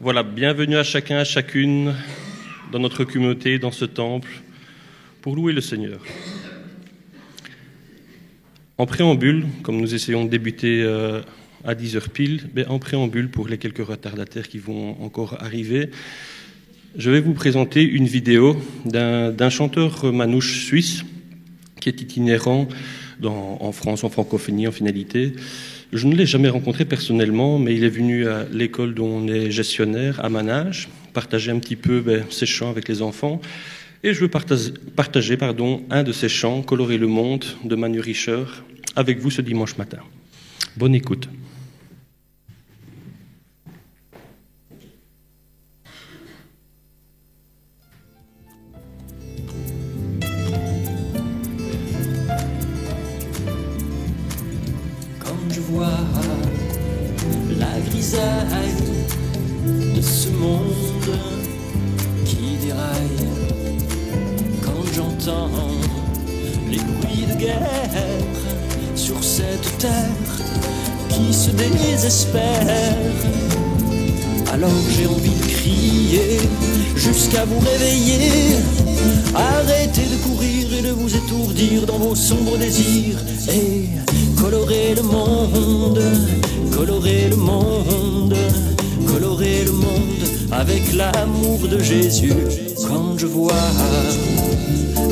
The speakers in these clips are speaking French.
Voilà, bienvenue à chacun, à chacune dans notre communauté, dans ce temple, pour louer le Seigneur. En préambule, comme nous essayons de débuter à 10h pile, en préambule pour les quelques retardataires qui vont encore arriver, je vais vous présenter une vidéo d'un chanteur manouche suisse qui est itinérant en France, en francophonie, en finalité. Je ne l'ai jamais rencontré personnellement, mais il est venu à l'école dont on est gestionnaire, à Manage, partager un petit peu ses chants avec les enfants. Et je veux partager un de ces chants, Colorer le monde, de Manu Richer, avec vous ce dimanche matin. Bonne écoute. La grisaille de ce monde qui déraille, quand j'entends les bruits de guerre sur cette terre qui se désespère, alors j'ai envie de crier jusqu'à vous réveiller. Arrêtez de courir et de vous étourdir dans vos sombres désirs et colorer le monde, colorer le monde, colorer le monde avec l'amour de Jésus. Quand je vois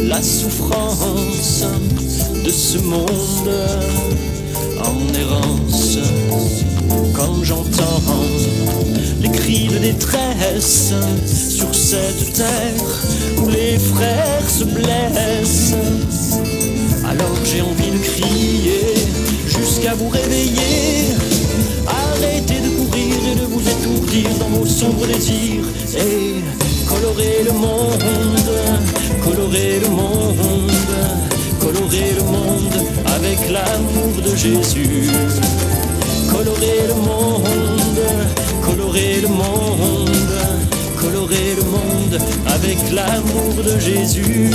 la souffrance de ce monde en errance, quand j'entends les cris de détresse sur cette terre où les frères se blessent, alors j'ai envie de crier jusqu'à vous réveiller. Arrêtez de courir et de vous étourdir dans vos sombres désirs et colorer le monde, colorer le monde, colorer le monde avec l'amour de Jésus. Colorer le monde, colorer le monde, colorer le monde avec l'amour de Jésus.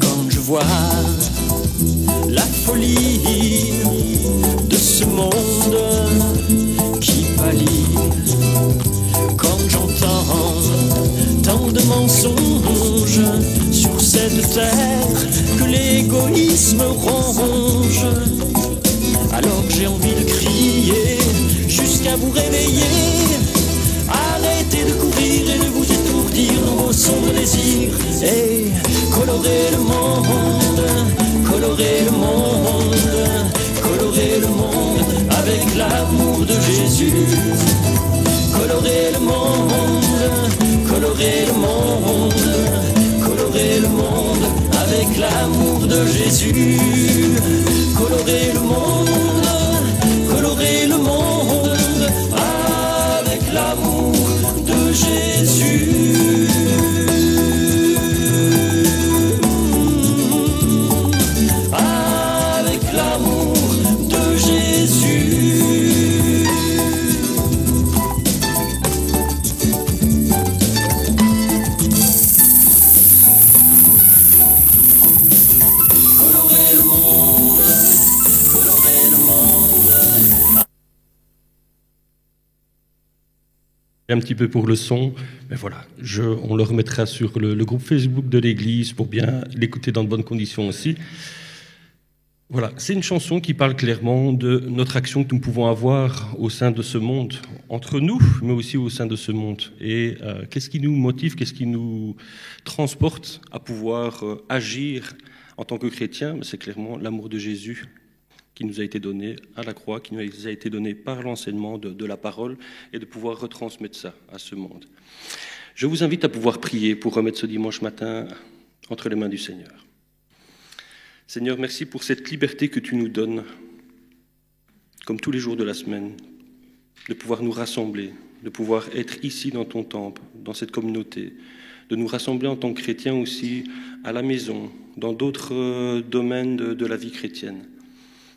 Quand je vois la folie de ce monde qui pâlit, quand j'entends tant de mensonges sur cette terre que l'égoïsme ronge, alors j'ai envie de crier jusqu'à vous réveiller. Arrêtez de courir et de vous étourdir dans vos sombres désirs et colorer le monde, colorer le monde, colorer le monde avec l'amour de Jésus. Colorer le monde, colorer le monde, colorer le monde avec l'amour de Jésus. Colorer le monde, colorer le monde avec l'amour de Jésus. Avec l'amour de Jésus. Un petit peu pour le son, mais voilà, on le remettra sur le groupe Facebook de l'église pour bien l'écouter dans de bonnes conditions aussi. Voilà, c'est une chanson qui parle clairement de notre action que nous pouvons avoir au sein de ce monde, entre nous, mais aussi au sein de ce monde. Et qu'est-ce qui nous motive, qu'est-ce qui nous transporte à pouvoir agir en tant que chrétiens? C'est clairement l'amour de Jésus qui nous a été donné à la croix, qui nous a été donné par l'enseignement de la parole, et de pouvoir retransmettre ça à ce monde. Je vous invite à pouvoir prier pour remettre ce dimanche matin entre les mains du Seigneur. Seigneur, merci pour cette liberté que tu nous donnes, comme tous les jours de la semaine, de pouvoir nous rassembler, de pouvoir être ici dans ton temple, dans cette communauté, de nous rassembler en tant que chrétiens aussi à la maison, dans d'autres domaines de la vie chrétienne,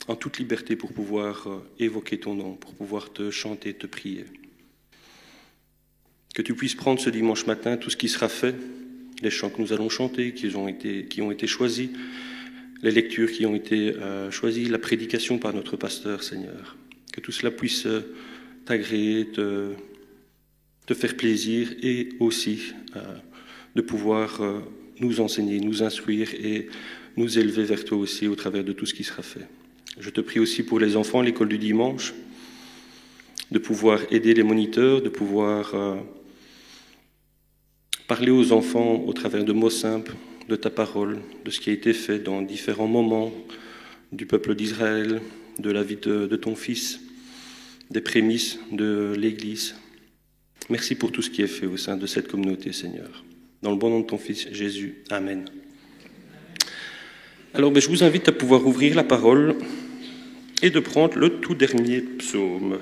en toute liberté pour pouvoir évoquer ton nom, pour pouvoir te chanter, te prier. Que tu puisses prendre ce dimanche matin tout ce qui sera fait les chants que nous allons chanter, qui ont été choisis, les lectures qui ont été choisies, la prédication par notre pasteur, Seigneur. Que tout cela puisse t'agréer, te faire plaisir et aussi de pouvoir nous enseigner, nous instruire et nous élever vers toi aussi au travers de tout ce qui sera fait. Je te prie aussi pour les enfants, l'école du dimanche, de pouvoir aider les moniteurs, de pouvoir parler aux enfants au travers de mots simples, de ta parole, de ce qui a été fait dans différents moments du peuple d'Israël, de la vie de ton Fils, des prémices de l'Église. Merci pour tout ce qui est fait au sein de cette communauté, Seigneur. Dans le bon nom de ton Fils, Jésus. Amen. Alors, je vous invite à pouvoir ouvrir la parole et de prendre le tout dernier psaume,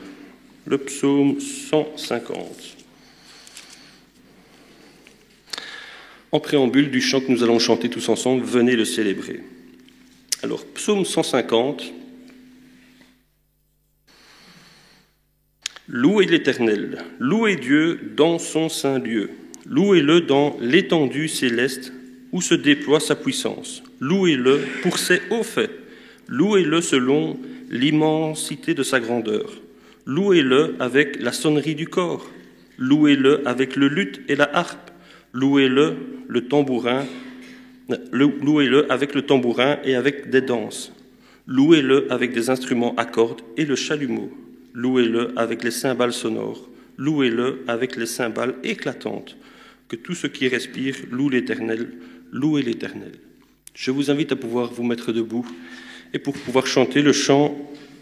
le psaume 150. En préambule du chant que nous allons chanter tous ensemble, venez le célébrer. Alors, psaume 150. Louez l'Éternel, louez Dieu dans son saint lieu, louez-le dans l'étendue céleste où se déploie sa puissance, louez-le pour ses hauts faits, louez-le selon l'immensité de sa grandeur, louez-le avec la sonnerie du cor, louez-le avec le luth et la harpe, louez-le avec le tambourin et avec des danses, louez-le avec des instruments à cordes et le chalumeau. Louez-le avec les cymbales sonores, louez-le avec les cymbales éclatantes. Que tout ce qui respire loue l'Éternel, louez l'Éternel. Je vous invite à pouvoir vous mettre debout et pour pouvoir chanter le chant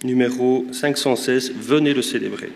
numéro 516, venez le célébrer.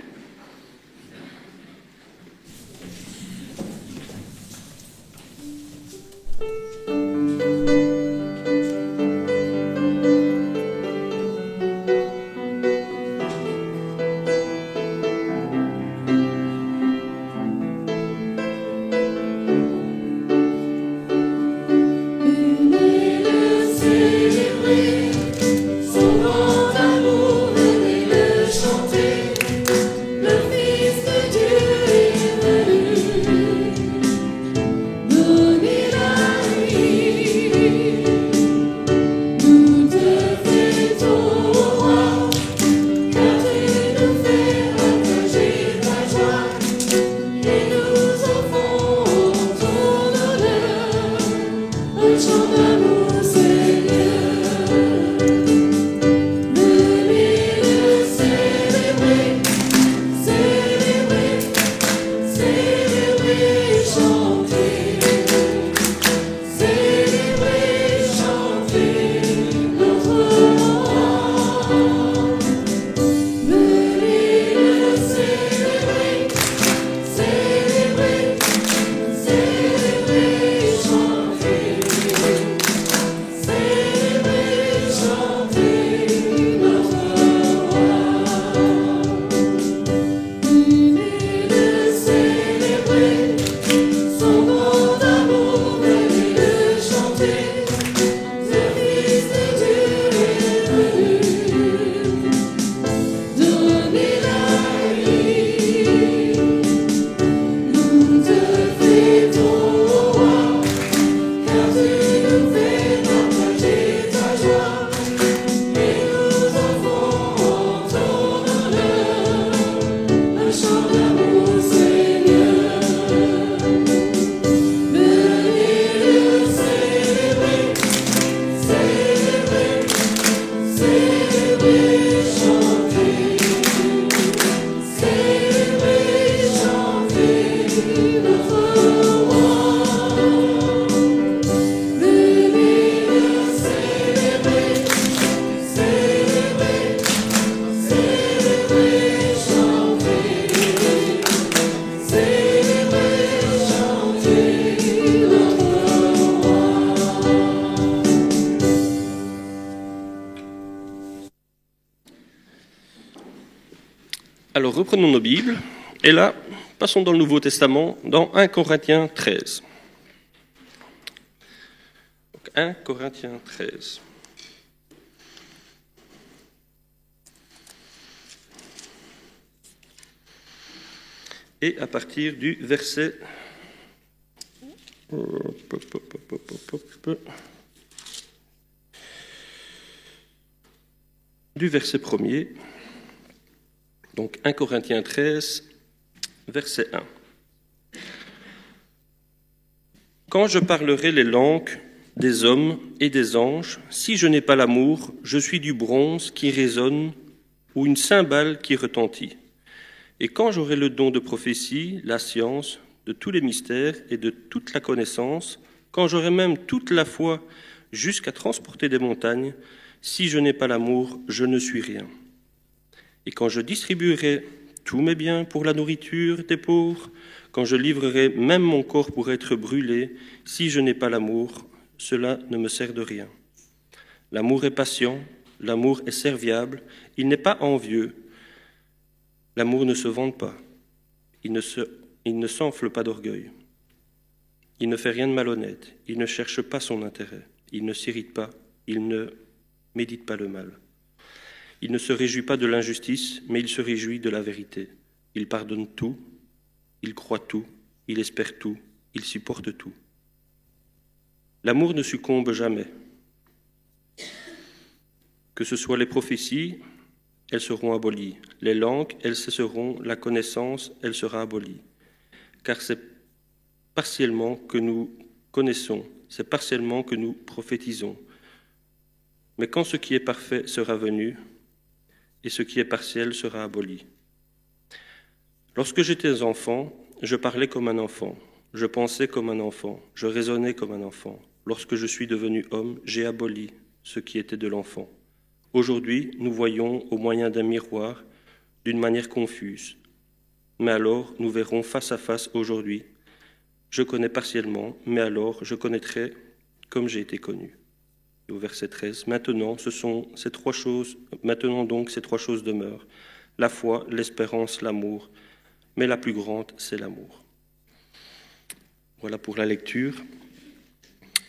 Alors reprenons nos Bibles, et là, passons dans le Nouveau Testament, dans 1 Corinthiens 13. Donc, 1 Corinthiens 13. Et à partir du verset... Du verset 1er, donc 1 Corinthiens 13, verset 1. Quand je parlerai les langues des hommes et des anges, si je n'ai pas l'amour, je suis du bronze qui résonne ou une cymbale qui retentit. Et quand j'aurai le don de prophétie, la science, de tous les mystères et de toute la connaissance, quand j'aurai même toute la foi jusqu'à transporter des montagnes, si je n'ai pas l'amour, je ne suis rien. Et quand je distribuerai tous mes biens pour la nourriture des pauvres, quand je livrerai même mon corps pour être brûlé, si je n'ai pas l'amour, cela ne me sert de rien. L'amour est patient, l'amour est serviable, il n'est pas envieux. L'amour ne se vante pas, il ne s'enfle pas d'orgueil. Il ne fait rien de malhonnête, il ne cherche pas son intérêt, il ne s'irrite pas, il ne médite pas le mal. Il ne se réjouit pas de l'injustice, mais il se réjouit de la vérité. Il pardonne tout, il croit tout, il espère tout, il supporte tout. L'amour ne succombe jamais. Que ce soit les prophéties, elles seront abolies. Les langues, elles cesseront. La connaissance, elle sera abolie. Car c'est partiellement que nous connaissons, c'est partiellement que nous prophétisons. Mais quand ce qui est parfait sera venu, et ce qui est partiel sera aboli. Lorsque j'étais enfant, je parlais comme un enfant, je pensais comme un enfant, je raisonnais comme un enfant. Lorsque je suis devenu homme, j'ai aboli ce qui était de l'enfant. Aujourd'hui, nous voyons au moyen d'un miroir d'une manière confuse. Mais alors, nous verrons face à face aujourd'hui. Je connais partiellement, mais alors je connaîtrai comme j'ai été connu. Et au verset 13, maintenant donc ces trois choses demeurent. La foi, l'espérance, l'amour. Mais la plus grande, c'est l'amour. Voilà pour la lecture.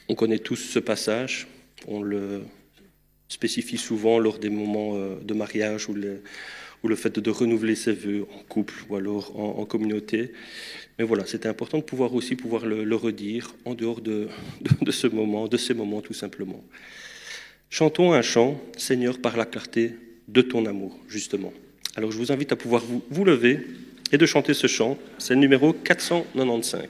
On connaît tous ce passage. On le spécifie souvent lors des moments de mariage ou le fait de renouveler ses vœux en couple ou alors en communauté. Mais voilà, c'était important de pouvoir le redire en dehors de ces moments tout simplement. Chantons un chant, Seigneur, par la clarté de ton amour, justement. Alors je vous invite à pouvoir vous lever et de chanter ce chant. C'est le numéro 495.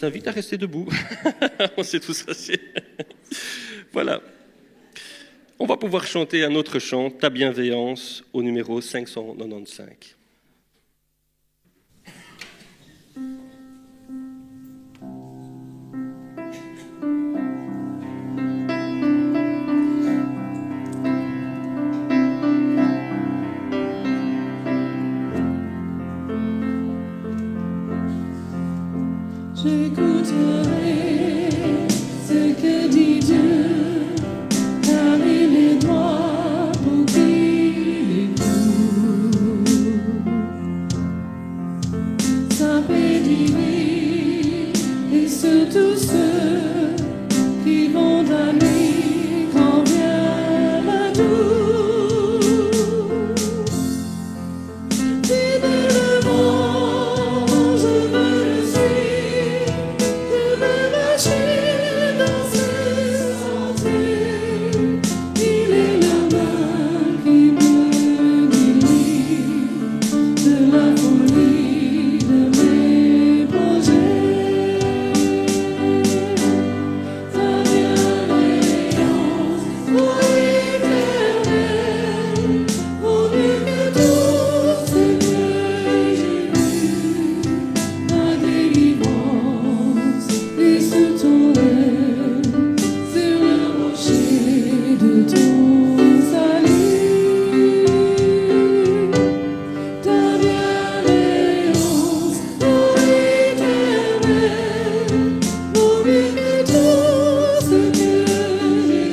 vous invite à rester debout. On s'est tous assis. Voilà. On va pouvoir chanter un autre chant, Ta bienveillance, au numéro 595. J'écouterai ce que dit Dieu, car il est droit pour qui l'écoute. Sa paix divine et surtout ceux qui vont à lui quand vient la doux. Fidèlement, je veux le suivre. Je veux marcher dans ses sentiers. Il est la main qui me guide de la folie de mes projets. Sa bienveillance, ô éternel, vaut mieux que tout ce que j'ai vu. Ma délivrance est sous ton aile, sur le rocher de ton salut. Ta bienveillance, ô éternel, vaut mieux que tout ce que j'ai vu.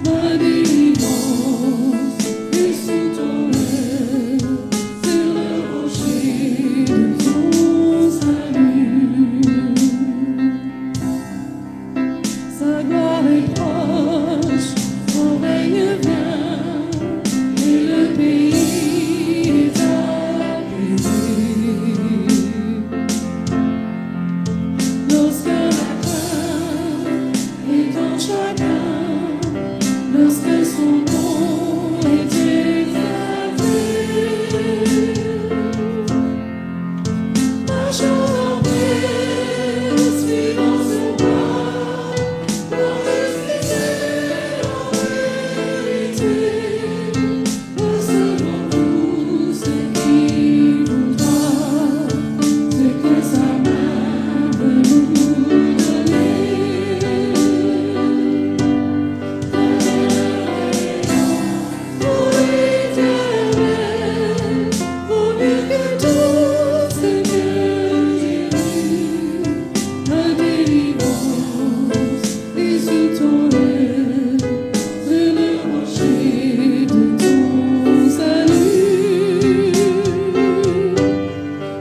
Ma délivrance est sous ton aile, sur le rocher de ton salut. Sa gloire est proche, son règne vient, et le pays est apaisé. Lorsque la crainte est en chacun, lorsque son nom est exalté, marchons en paix, suivant son pas, dans justice et en vérité, recevons tout ce qu'il voudra, ce que sa main veut nous donner. Ta bienveillance, ô éternel, vaut mieux que tout ce que j'ai vu. Ma délivrance est sous ton aile, sur le rocher de ton salut.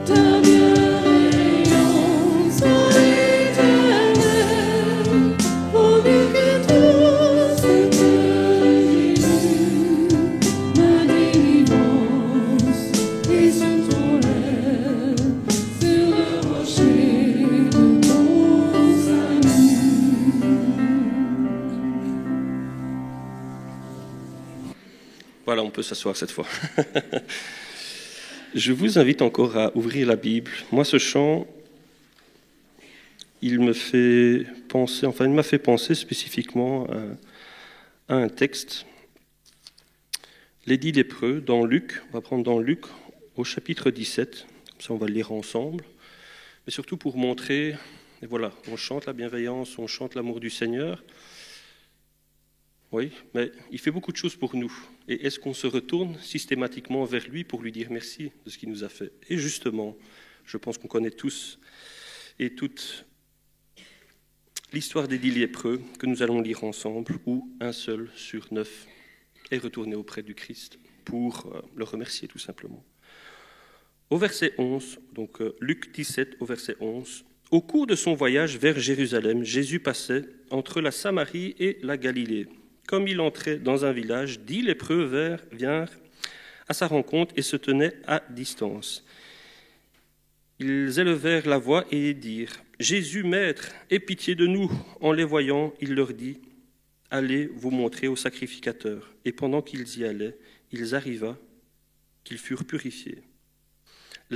Ta bienveillance, ô éternel, vaut mieux que tout ce que j'ai vu. Ma délivrance est sous ton aile, sur le rocher de ton salut. Voilà, on peut s'asseoir cette fois. Je vous invite encore à ouvrir la Bible. Moi, ce chant, il m'a fait penser spécifiquement à un texte. Les 10 lépreux, dans Luc, on va prendre dans Luc au chapitre 17, comme ça on va le lire ensemble, mais surtout pour montrer, et voilà, on chante la bienveillance, on chante l'amour du Seigneur, oui, mais il fait beaucoup de choses pour nous. Et est-ce qu'on se retourne systématiquement vers lui pour lui dire merci de ce qu'il nous a fait? Et justement, je pense qu'on connaît tous et toutes l'histoire des 10 lépreux que nous allons lire ensemble, où un seul sur 9 est retourné auprès du Christ pour le remercier tout simplement. Au verset 11, donc Luc 17 au verset 11, « Au cours de son voyage vers Jérusalem, Jésus passait entre la Samarie et la Galilée. Comme il entrait dans un village, 10 lépreux vinrent à sa rencontre et se tenaient à distance. Ils élevèrent la voix et dirent « Jésus, Maître, aie pitié de nous !» En les voyant, il leur dit « Allez vous montrer au sacrificateur. » Et pendant qu'ils y allaient, ils arriva qu'ils furent purifiés.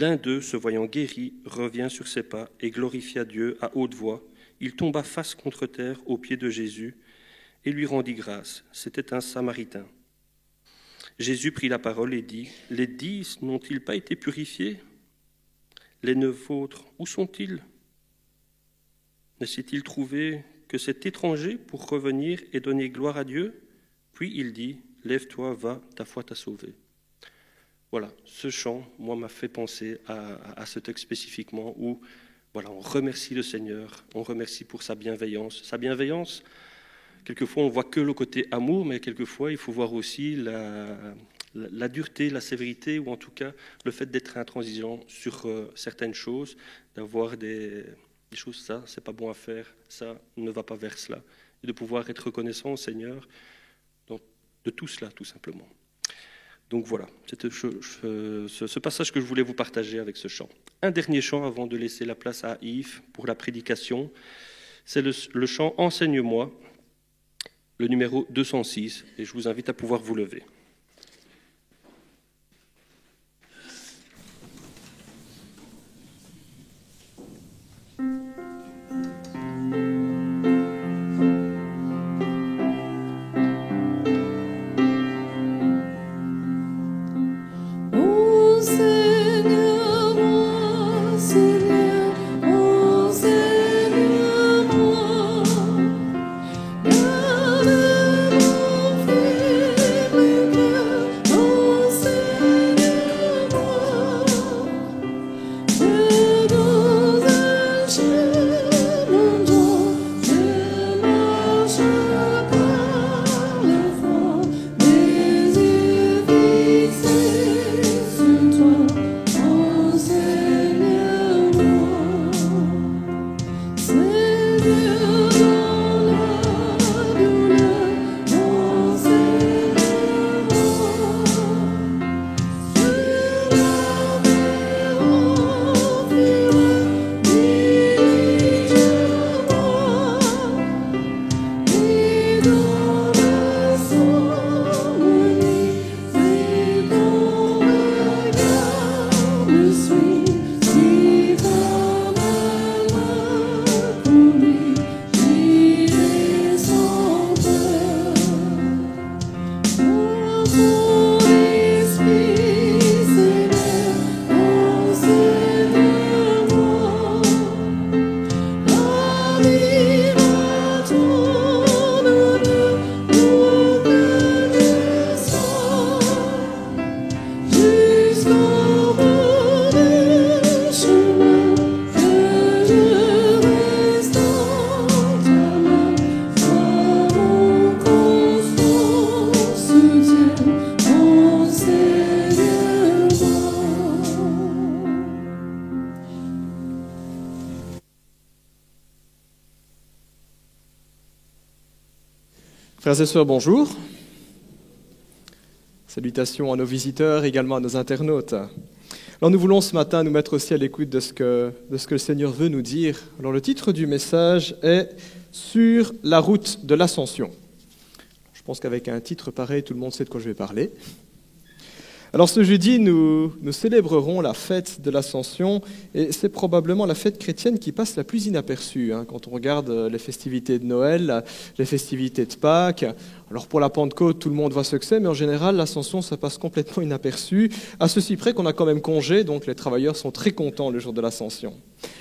L'un d'eux, se voyant guéri, revient sur ses pas et glorifia Dieu à haute voix. Il tomba face contre terre aux pieds de Jésus et lui rendit grâce. C'était un Samaritain. Jésus prit la parole et dit, « Les 10 n'ont-ils pas été purifiés? Les 9 autres, où sont-ils? Ne s'est-il trouvé que cet étranger pour revenir et donner gloire à Dieu? » Puis il dit, « Lève-toi, va, ta foi t'a sauvé. » Voilà, ce chant, moi, m'a fait penser à ce texte spécifiquement où voilà, on remercie le Seigneur, on remercie pour sa bienveillance. Sa bienveillance, quelquefois, on ne voit que le côté amour, mais quelquefois, il faut voir aussi la dureté, la sévérité, ou en tout cas, le fait d'être intransigeant sur certaines choses, d'avoir des choses, ça, c'est pas bon à faire, ça ne va pas vers cela. Et de pouvoir être reconnaissant au Seigneur de tout cela, tout simplement. Donc voilà, c'était ce passage que je voulais vous partager avec ce chant. Un dernier chant avant de laisser la place à Yves pour la prédication, c'est le chant « Enseigne-moi », le numéro 206, et je vous invite à pouvoir vous lever. Frères et sœurs, bonjour. Salutations à nos visiteurs, également à nos internautes. Alors nous voulons ce matin nous mettre aussi à l'écoute de ce que le Seigneur veut nous dire. Alors le titre du message est « Sur la route de l'ascension ». Je pense qu'avec un titre pareil, tout le monde sait de quoi je vais parler. Alors ce jeudi, nous célébrerons la fête de l'Ascension et c'est probablement la fête chrétienne qui passe la plus inaperçue quand on regarde les festivités de Noël, les festivités de Pâques. Alors pour la Pentecôte, tout le monde voit ce que c'est, mais en général, l'Ascension, ça passe complètement inaperçu, à ceci près qu'on a quand même congé, donc les travailleurs sont très contents le jour de l'Ascension.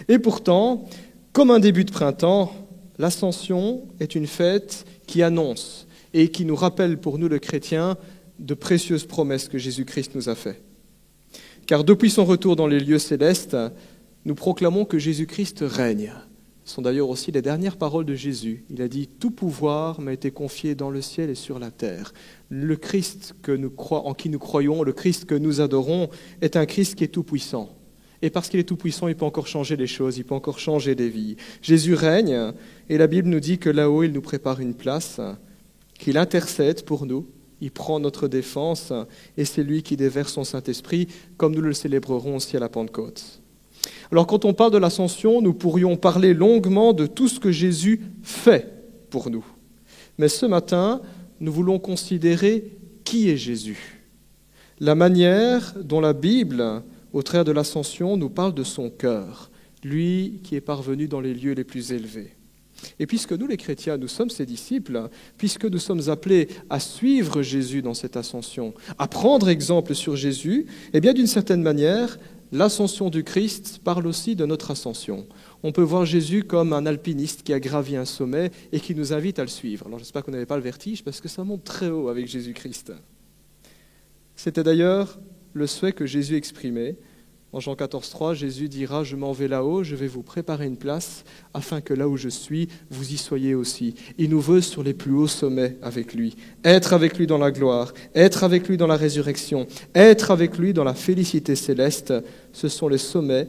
Et pourtant, comme un début de printemps, l'Ascension est une fête qui annonce et qui nous rappelle pour nous, le chrétien, de précieuses promesses que Jésus-Christ nous a faites. Car depuis son retour dans les lieux célestes, nous proclamons que Jésus-Christ règne. Ce sont d'ailleurs aussi les dernières paroles de Jésus. Il a dit « Tout pouvoir m'a été confié dans le ciel et sur la terre ». Le Christ en qui nous croyons, le Christ que nous adorons, est un Christ qui est tout-puissant. Et parce qu'il est tout-puissant, il peut encore changer les choses, il peut encore changer des vies. Jésus règne, et la Bible nous dit que là-haut, il nous prépare une place, qu'il intercède pour nous. Il prend notre défense et c'est lui qui déverse son Saint-Esprit, comme nous le célébrerons aussi à la Pentecôte. Alors quand on parle de l'Ascension, nous pourrions parler longuement de tout ce que Jésus fait pour nous. Mais ce matin, nous voulons considérer qui est Jésus. La manière dont la Bible, au travers de l'ascension, nous parle de son cœur, lui qui est parvenu dans les lieux les plus élevés. Et puisque nous, les chrétiens, nous sommes ses disciples, puisque nous sommes appelés à suivre Jésus dans cette ascension, à prendre exemple sur Jésus, eh bien, d'une certaine manière, l'ascension du Christ parle aussi de notre ascension. On peut voir Jésus comme un alpiniste qui a gravi un sommet et qui nous invite à le suivre. Alors, j'espère que vous n'avez pas le vertige, parce que ça monte très haut avec Jésus-Christ. C'était d'ailleurs le souhait que Jésus exprimait. En Jean 14,3, Jésus dira « Je m'en vais là-haut, je vais vous préparer une place, afin que là où je suis, vous y soyez aussi. » Il nous veut sur les plus hauts sommets avec lui, être avec lui dans la gloire, être avec lui dans la résurrection, être avec lui dans la félicité céleste. Ce sont les sommets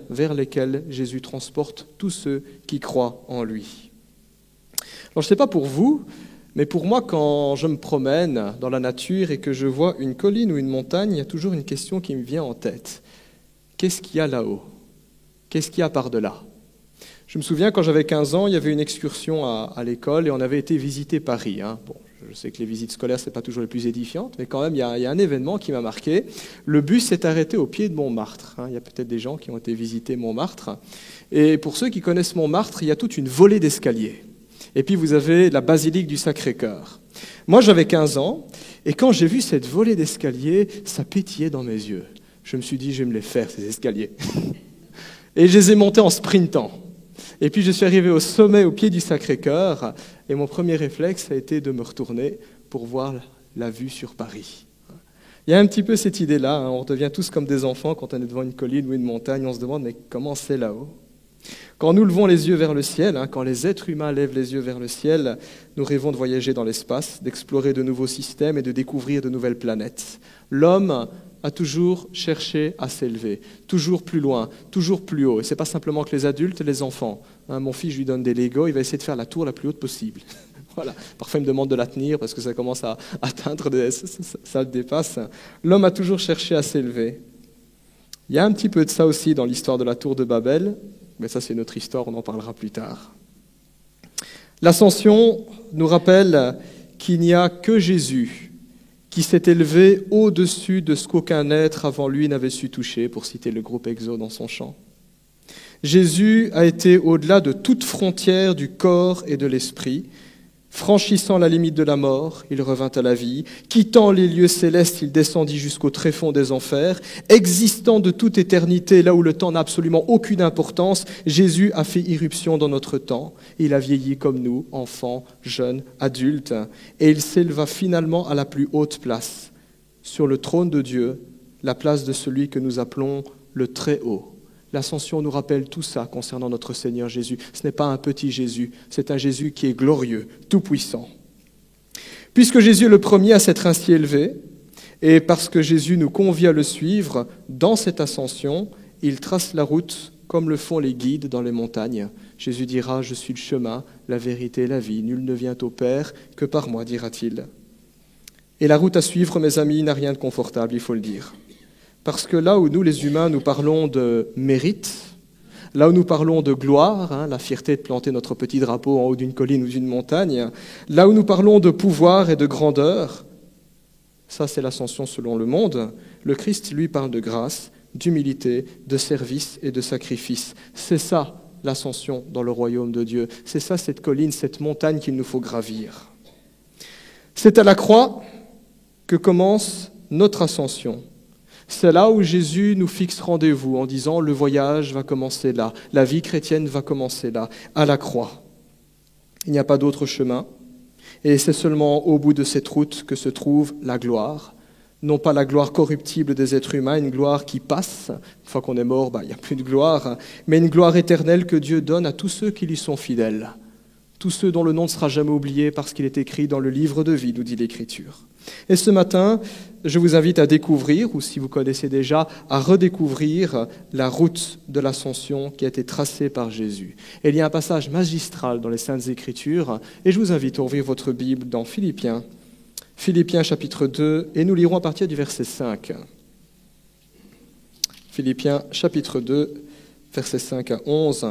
vers lesquels Jésus transporte tous ceux qui croient en lui. Alors je ne sais pas pour vous, mais pour moi, quand je me promène dans la nature et que je vois une colline ou une montagne, il y a toujours une question qui me vient en tête. Qu'est-ce qu'il y a là-haut ? Qu'est-ce qu'il y a par-delà ? Je me souviens, quand j'avais 15 ans, il y avait une excursion à l'école et on avait été visiter Paris. Bon, je sais que les visites scolaires, ce n'est pas toujours les plus édifiantes, mais quand même, il y a un événement qui m'a marqué. Le bus s'est arrêté au pied de Montmartre. Il y a peut-être des gens qui ont été visiter Montmartre. Et pour ceux qui connaissent Montmartre, il y a toute une volée d'escaliers. Et puis vous avez la basilique du Sacré-Cœur. Moi, j'avais 15 ans, et quand j'ai vu cette volée d'escaliers, ça pétillait dans mes yeux. Je me suis dit, je vais me les faire, ces escaliers. Et je les ai montés en sprintant. Et puis je suis arrivé au sommet, au pied du Sacré-Cœur, et mon premier réflexe a été de me retourner pour voir la vue sur Paris. Il y a un petit peu cette idée-là, on redevient tous comme des enfants quand on est devant une colline ou une montagne, on se demande, mais comment c'est là-haut ? Quand nous levons les yeux vers le ciel, quand les êtres humains lèvent les yeux vers le ciel, nous rêvons de voyager dans l'espace, d'explorer de nouveaux systèmes et de découvrir de nouvelles planètes. L'homme a toujours cherché à s'élever, toujours plus loin, toujours plus haut. Et ce n'est pas simplement que les adultes, les enfants. Mon fils, je lui donne des Legos, il va essayer de faire la tour la plus haute possible. Voilà. Parfois, il me demande de la tenir parce que ça commence à atteindre, ça le dépasse. L'homme a toujours cherché à s'élever. Il y a un petit peu de ça aussi dans l'histoire de la tour de Babel. Mais ça, c'est notre histoire, on en parlera plus tard. L'ascension nous rappelle qu'il n'y a que Jésus qui s'est élevé au-dessus de ce qu'aucun être avant lui n'avait su toucher, pour citer le groupe Exo dans son chant. Jésus a été au-delà de toute frontière du corps et de l'esprit. Franchissant la limite de la mort, il revint à la vie. Quittant les lieux célestes, il descendit jusqu'au tréfonds des enfers. Existant de toute éternité, là où le temps n'a absolument aucune importance, Jésus a fait irruption dans notre temps. Il a vieilli comme nous, enfants, jeunes, adultes. Et il s'éleva finalement à la plus haute place, sur le trône de Dieu, la place de celui que nous appelons le Très-Haut. L'ascension nous rappelle tout ça concernant notre Seigneur Jésus. Ce n'est pas un petit Jésus, c'est un Jésus qui est glorieux, tout-puissant. Puisque Jésus est le premier à s'être ainsi élevé, et parce que Jésus nous convie à le suivre dans cette ascension, il trace la route comme le font les guides dans les montagnes. Jésus dira « Je suis le chemin, la vérité et la vie. Nul ne vient au Père que par moi, dira-t-il. » Et la route à suivre, mes amis, n'a rien de confortable, il faut le dire. Parce que là où nous, les humains, nous parlons de mérite, là où nous parlons de gloire, la fierté de planter notre petit drapeau en haut d'une colline ou d'une montagne, là où nous parlons de pouvoir et de grandeur, ça c'est l'ascension selon le monde, le Christ, lui, parle de grâce, d'humilité, de service et de sacrifice. C'est ça l'ascension dans le royaume de Dieu. C'est ça cette colline, cette montagne qu'il nous faut gravir. C'est à la croix que commence notre ascension. C'est là où Jésus nous fixe rendez-vous en disant « Le voyage va commencer là, la vie chrétienne va commencer là, à la croix. » Il n'y a pas d'autre chemin, et c'est seulement au bout de cette route que se trouve la gloire. Non pas la gloire corruptible des êtres humains, une gloire qui passe, une fois qu'on est mort, il n'y a plus de gloire, mais une gloire éternelle que Dieu donne à tous ceux qui lui sont fidèles, tous ceux dont le nom ne sera jamais oublié parce qu'il est écrit dans le livre de vie, nous dit l'Écriture. Et ce matin, je vous invite à découvrir, ou si vous connaissez déjà, à redécouvrir la route de l'ascension qui a été tracée par Jésus. Et il y a un passage magistral dans les Saintes Écritures, et je vous invite à ouvrir votre Bible dans Philippiens chapitre 2, et nous lirons à partir du verset 5. Philippiens chapitre 2, versets 5 à 11.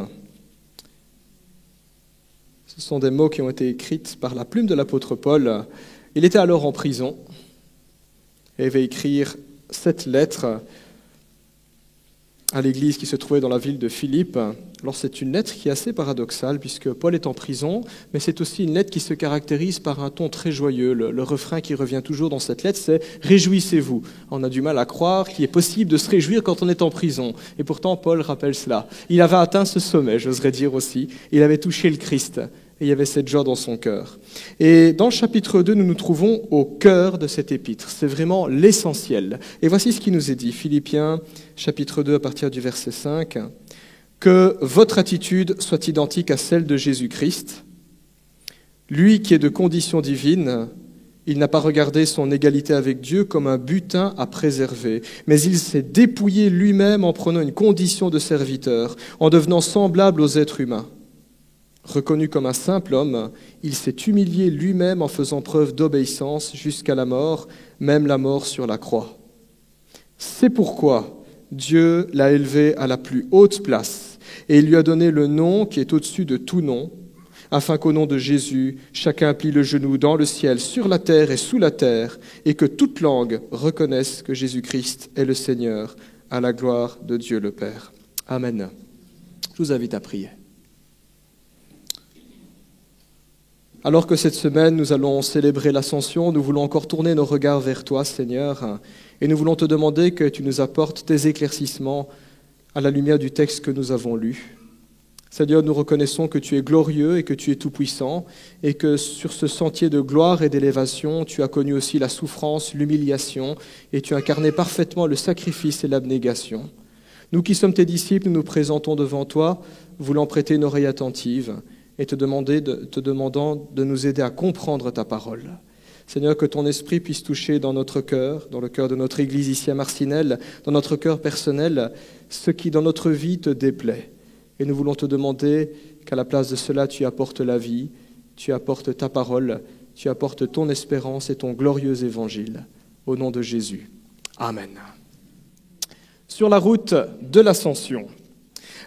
Ce sont des mots qui ont été écrits par la plume de l'apôtre Paul. Il était alors en prison et il va écrire cette lettre à l'église qui se trouvait dans la ville de Philippe. Alors c'est une lettre qui est assez paradoxale puisque Paul est en prison, mais c'est aussi une lettre qui se caractérise par un ton très joyeux. Le refrain qui revient toujours dans cette lettre, c'est « Réjouissez-vous ». On a du mal à croire qu'il est possible de se réjouir quand on est en prison. Et pourtant, Paul rappelle cela. Il avait atteint ce sommet, j'oserais dire aussi. Il avait touché le Christ. Et il y avait cette joie dans son cœur. Et dans le chapitre 2, nous nous trouvons au cœur de cet épître. C'est vraiment l'essentiel. Et voici ce qui nous est dit. Philippiens, chapitre 2, à partir du verset 5. « Que votre attitude soit identique à celle de Jésus-Christ. Lui qui est de condition divine, il n'a pas regardé son égalité avec Dieu comme un butin à préserver, mais il s'est dépouillé lui-même en prenant une condition de serviteur, en devenant semblable aux êtres humains. Reconnu comme un simple homme, il s'est humilié lui-même en faisant preuve d'obéissance jusqu'à la mort, même la mort sur la croix. C'est pourquoi Dieu l'a élevé à la plus haute place et il lui a donné le nom qui est au-dessus de tout nom, afin qu'au nom de Jésus, chacun plie le genou dans le ciel, sur la terre et sous la terre, et que toute langue reconnaisse que Jésus-Christ est le Seigneur, à la gloire de Dieu le Père. Amen. Je vous invite à prier. Alors que cette semaine, nous allons célébrer l'Ascension, nous voulons encore tourner nos regards vers toi, Seigneur, et nous voulons te demander que tu nous apportes tes éclaircissements à la lumière du texte que nous avons lu. Seigneur, nous reconnaissons que tu es glorieux et que tu es tout-puissant, et que sur ce sentier de gloire et d'élévation, tu as connu aussi la souffrance, l'humiliation, et tu as incarné parfaitement le sacrifice et l'abnégation. Nous qui sommes tes disciples, nous nous présentons devant toi, voulant prêter une oreille attentive, et te demandant de nous aider à comprendre ta parole. Seigneur, que ton esprit puisse toucher dans notre cœur, dans le cœur de notre Église ici à Marcinelle, dans notre cœur personnel, ce qui dans notre vie te déplaît. Et nous voulons te demander qu'à la place de cela, tu apportes la vie, tu apportes ta parole, tu apportes ton espérance et ton glorieux évangile. Au nom de Jésus. Amen. Sur la route de l'Ascension.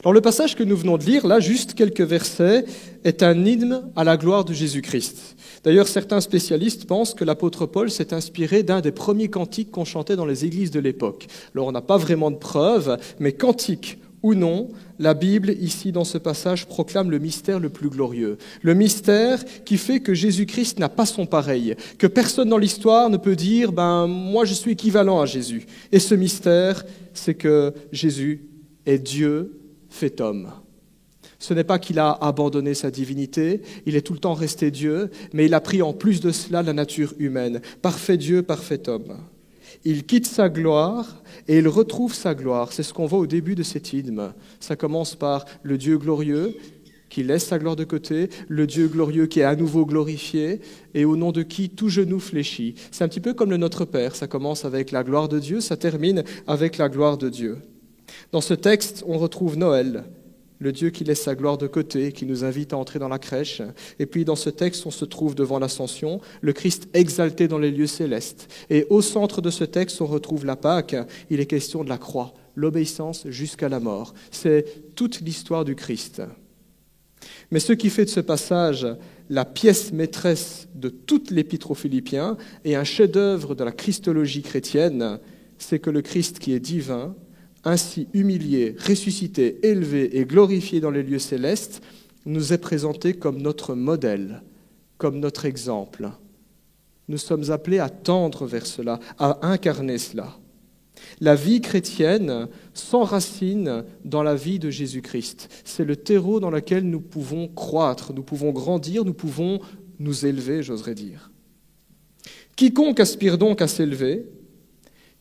Alors le passage que nous venons de lire, là, juste quelques versets, est un hymne à la gloire de Jésus-Christ. D'ailleurs, certains spécialistes pensent que l'apôtre Paul s'est inspiré d'un des premiers cantiques qu'on chantait dans les églises de l'époque. Alors on n'a pas vraiment de preuves, mais cantique ou non, la Bible, ici dans ce passage, proclame le mystère le plus glorieux. Le mystère qui fait que Jésus-Christ n'a pas son pareil, que personne dans l'histoire ne peut dire « moi je suis équivalent à Jésus ». Et ce mystère, c'est que Jésus est Dieu fait homme. Ce n'est pas qu'il a abandonné sa divinité, il est tout le temps resté Dieu, mais il a pris en plus de cela la nature humaine. Parfait Dieu, parfait homme. Il quitte sa gloire et il retrouve sa gloire. C'est ce qu'on voit au début de cet hymne. Ça commence par le Dieu glorieux qui laisse sa gloire de côté, le Dieu glorieux qui est à nouveau glorifié et au nom de qui tout genou fléchit. C'est un petit peu comme le Notre Père. Ça commence avec la gloire de Dieu, ça termine avec la gloire de Dieu. Dans ce texte, on retrouve Noël, le Dieu qui laisse sa gloire de côté, qui nous invite à entrer dans la crèche. Et puis dans ce texte, on se trouve devant l'Ascension, le Christ exalté dans les lieux célestes. Et au centre de ce texte, on retrouve la Pâque. Il est question de la croix, l'obéissance jusqu'à la mort. C'est toute l'histoire du Christ. Mais ce qui fait de ce passage la pièce maîtresse de toute l'Épître aux Philippiens et un chef-d'œuvre de la christologie chrétienne, c'est que le Christ qui est divin, ainsi humilié, ressuscité, élevé et glorifié dans les lieux célestes, nous est présenté comme notre modèle, comme notre exemple. Nous sommes appelés à tendre vers cela, à incarner cela. La vie chrétienne s'enracine dans la vie de Jésus-Christ. C'est le terreau dans lequel nous pouvons croître, nous pouvons grandir, nous pouvons nous élever, j'oserais dire. Quiconque aspire donc à s'élever,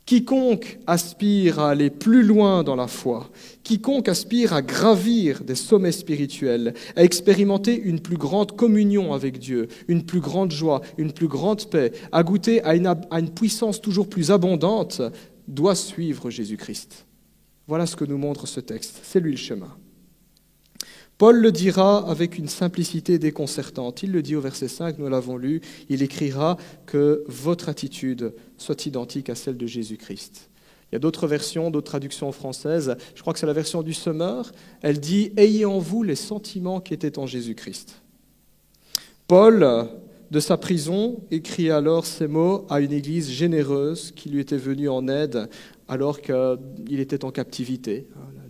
quiconque aspire à aller plus loin dans la foi, quiconque aspire à gravir des sommets spirituels, à expérimenter une plus grande communion avec Dieu, une plus grande joie, une plus grande paix, à goûter à une puissance toujours plus abondante, doit suivre Jésus-Christ. Voilà ce que nous montre ce texte. C'est lui le chemin. Paul le dira avec une simplicité déconcertante. Il le dit au verset 5, nous l'avons lu, il écrira que votre attitude soit identique à celle de Jésus-Christ. Il y a d'autres versions, d'autres traductions françaises. Je crois que c'est la version du Semeur. Elle dit « Ayez en vous les sentiments qui étaient en Jésus-Christ ». Paul, de sa prison, écrit alors ces mots à une église généreuse qui lui était venue en aide alors qu'il était en captivité.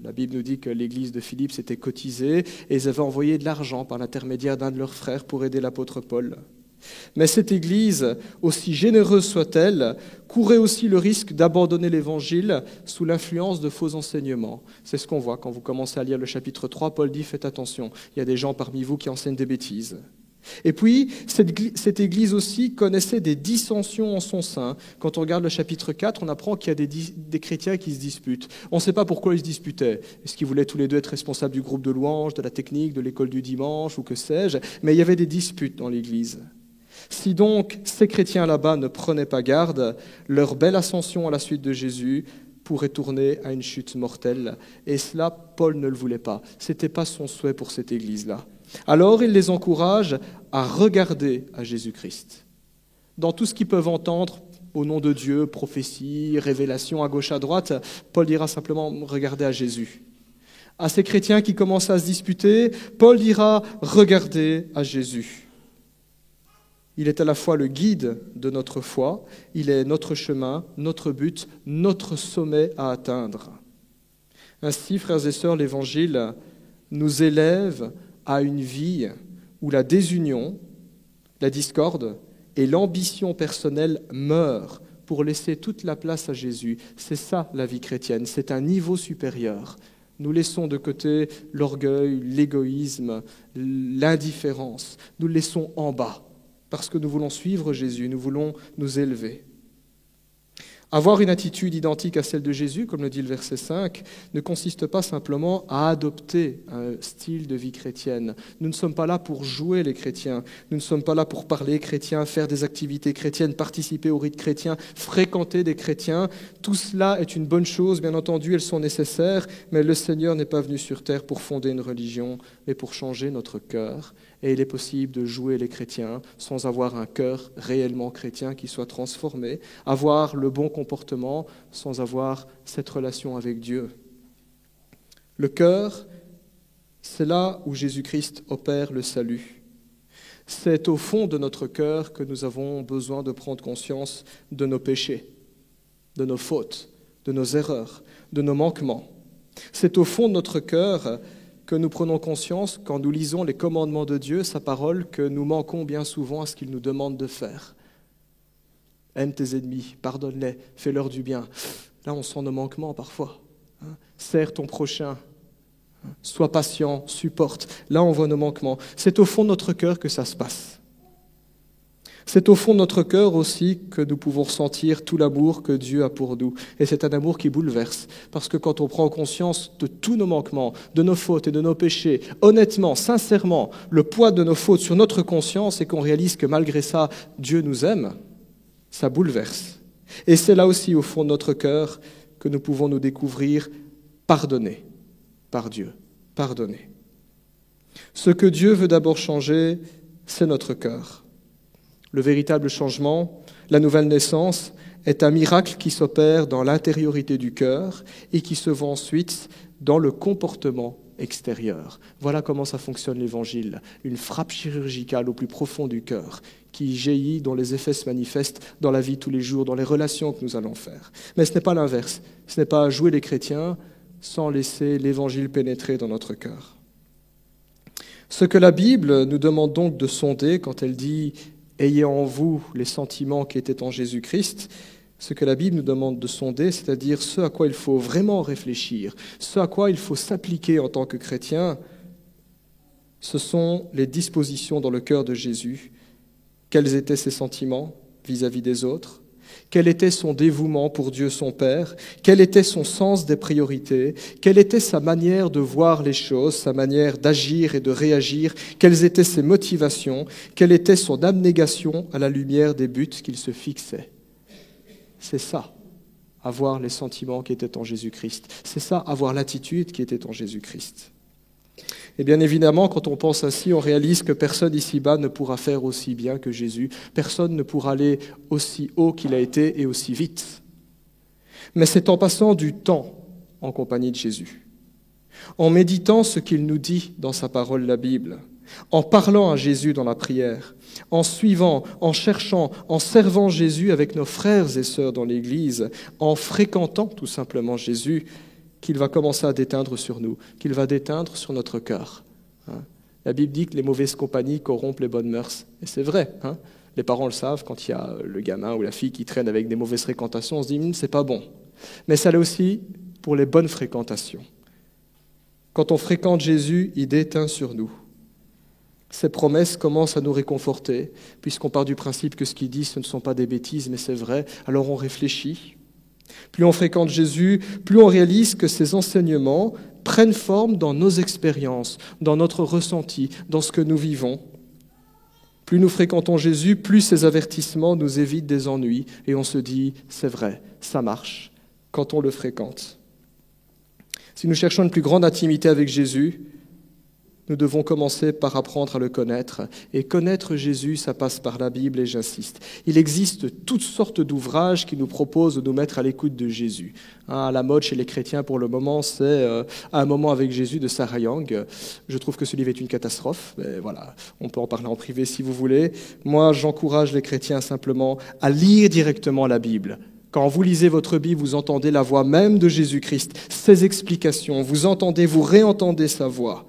La Bible nous dit que l'église de Philippe s'était cotisée et ils avaient envoyé de l'argent par l'intermédiaire d'un de leurs frères pour aider l'apôtre Paul. Mais cette église, aussi généreuse soit-elle, courait aussi le risque d'abandonner l'évangile sous l'influence de faux enseignements. C'est ce qu'on voit quand vous commencez à lire le chapitre 3. Paul dit « Faites attention, il y a des gens parmi vous qui enseignent des bêtises ». Et puis, cette église aussi connaissait des dissensions en son sein. Quand on regarde le chapitre 4, on apprend qu'il y a des chrétiens qui se disputent. On ne sait pas pourquoi ils se disputaient. Est-ce qu'ils voulaient tous les deux être responsables du groupe de louanges, de la technique, de l'école du dimanche ou que sais-je? Mais il y avait des disputes dans l'église. Si donc ces chrétiens là-bas ne prenaient pas garde, leur belle ascension à la suite de Jésus pourrait tourner à une chute mortelle. Et cela, Paul ne le voulait pas. Ce n'était pas son souhait pour cette église-là. Alors il les encourage à regarder à Jésus-Christ. Dans tout ce qu'ils peuvent entendre au nom de Dieu, prophétie, révélation à gauche, à droite, Paul dira simplement « regardez à Jésus ». À ces chrétiens qui commencent à se disputer, Paul dira « regardez à Jésus ». Il est à la fois le guide de notre foi, il est notre chemin, notre but, notre sommet à atteindre. Ainsi, frères et sœurs, l'Évangile nous élève à une vie où la désunion, la discorde et l'ambition personnelle meurent pour laisser toute la place à Jésus. C'est ça la vie chrétienne, c'est un niveau supérieur. Nous laissons de côté l'orgueil, l'égoïsme, l'indifférence. Nous le laissons en bas. Parce que nous voulons suivre Jésus, nous voulons nous élever. Avoir une attitude identique à celle de Jésus, comme le dit le verset 5, ne consiste pas simplement à adopter un style de vie chrétienne. Nous ne sommes pas là pour jouer les chrétiens, nous ne sommes pas là pour parler chrétien, faire des activités chrétiennes, participer au rite chrétien, fréquenter des chrétiens. Tout cela est une bonne chose, bien entendu, elles sont nécessaires, mais le Seigneur n'est pas venu sur terre pour fonder une religion, mais pour changer notre cœur. Et il est possible de jouer les chrétiens sans avoir un cœur réellement chrétien qui soit transformé, avoir le bon comportement sans avoir cette relation avec Dieu. Le cœur, c'est là où Jésus-Christ opère le salut. C'est au fond de notre cœur que nous avons besoin de prendre conscience de nos péchés, de nos fautes, de nos erreurs, de nos manquements. C'est au fond de notre cœur que nous prenons conscience, quand nous lisons les commandements de Dieu, sa parole, que nous manquons bien souvent à ce qu'il nous demande de faire. Aime tes ennemis, pardonne-les, fais-leur du bien. Là, on sent nos manquements parfois. Sers ton prochain, sois patient, supporte. Là, on voit nos manquements. C'est au fond de notre cœur que ça se passe. C'est au fond de notre cœur aussi que nous pouvons ressentir tout l'amour que Dieu a pour nous. Et c'est un amour qui bouleverse. Parce que quand on prend conscience de tous nos manquements, de nos fautes et de nos péchés, honnêtement, sincèrement, le poids de nos fautes sur notre conscience et qu'on réalise que malgré ça, Dieu nous aime, ça bouleverse. Et c'est là aussi, au fond de notre cœur, que nous pouvons nous découvrir pardonnés par Dieu. Pardonnés. Ce que Dieu veut d'abord changer, c'est notre cœur. Le véritable changement, la nouvelle naissance, est un miracle qui s'opère dans l'intériorité du cœur et qui se voit ensuite dans le comportement extérieur. Voilà comment ça fonctionne l'Évangile, une frappe chirurgicale au plus profond du cœur qui jaillit, dont les effets se manifestent dans la vie de tous les jours, dans les relations que nous allons faire. Mais ce n'est pas l'inverse, ce n'est pas jouer les chrétiens sans laisser l'Évangile pénétrer dans notre cœur. Ce que la Bible nous demande donc de sonder quand elle dit « Ayez en vous les sentiments qui étaient en Jésus-Christ », ce que la Bible nous demande de sonder, c'est-à-dire ce à quoi il faut vraiment réfléchir, ce à quoi il faut s'appliquer en tant que chrétien, ce sont les dispositions dans le cœur de Jésus. Quels étaient ses sentiments vis-à-vis des autres? Quel était son dévouement pour Dieu son Père? Quel était son sens des priorités? Quelle était sa manière de voir les choses, sa manière d'agir et de réagir? Quelles étaient ses motivations? Quelle était son abnégation à la lumière des buts qu'il se fixait? C'est ça, avoir les sentiments qui étaient en Jésus-Christ. C'est ça, avoir l'attitude qui était en Jésus-Christ. Et bien évidemment, quand on pense ainsi, on réalise que personne ici-bas ne pourra faire aussi bien que Jésus. Personne ne pourra aller aussi haut qu'il a été et aussi vite. Mais c'est en passant du temps en compagnie de Jésus, en méditant ce qu'il nous dit dans sa parole, la Bible, en parlant à Jésus dans la prière, en suivant, en cherchant, en servant Jésus avec nos frères et sœurs dans l'Église, en fréquentant tout simplement Jésus, qu'il va commencer à déteindre sur nous, qu'il va déteindre sur notre cœur. La Bible dit que les mauvaises compagnies corrompent les bonnes mœurs. Et c'est vrai. Les parents le savent, quand il y a le gamin ou la fille qui traîne avec des mauvaises fréquentations, on se dit « c'est pas bon ». Mais ça l'est aussi pour les bonnes fréquentations. Quand on fréquente Jésus, il déteint sur nous. Ces promesses commencent à nous réconforter, puisqu'on part du principe que ce qu'il dit, ce ne sont pas des bêtises, mais c'est vrai. Alors on réfléchit. Plus on fréquente Jésus, plus on réalise que ses enseignements prennent forme dans nos expériences, dans notre ressenti, dans ce que nous vivons. Plus nous fréquentons Jésus, plus ses avertissements nous évitent des ennuis, et on se dit, c'est vrai, ça marche, quand on le fréquente. Si nous cherchons une plus grande intimité avec Jésus, nous devons commencer par apprendre à le connaître. Et connaître Jésus, ça passe par la Bible, et j'insiste. Il existe toutes sortes d'ouvrages qui nous proposent de nous mettre à l'écoute de Jésus. À la mode chez les chrétiens pour le moment, c'est Un moment avec Jésus de Sarah Young. Je trouve que ce livre est une catastrophe. Mais voilà, on peut en parler en privé si vous voulez. Moi, j'encourage les chrétiens simplement à lire directement la Bible. Quand vous lisez votre Bible, vous entendez la voix même de Jésus-Christ, ses explications, vous entendez, vous réentendez sa voix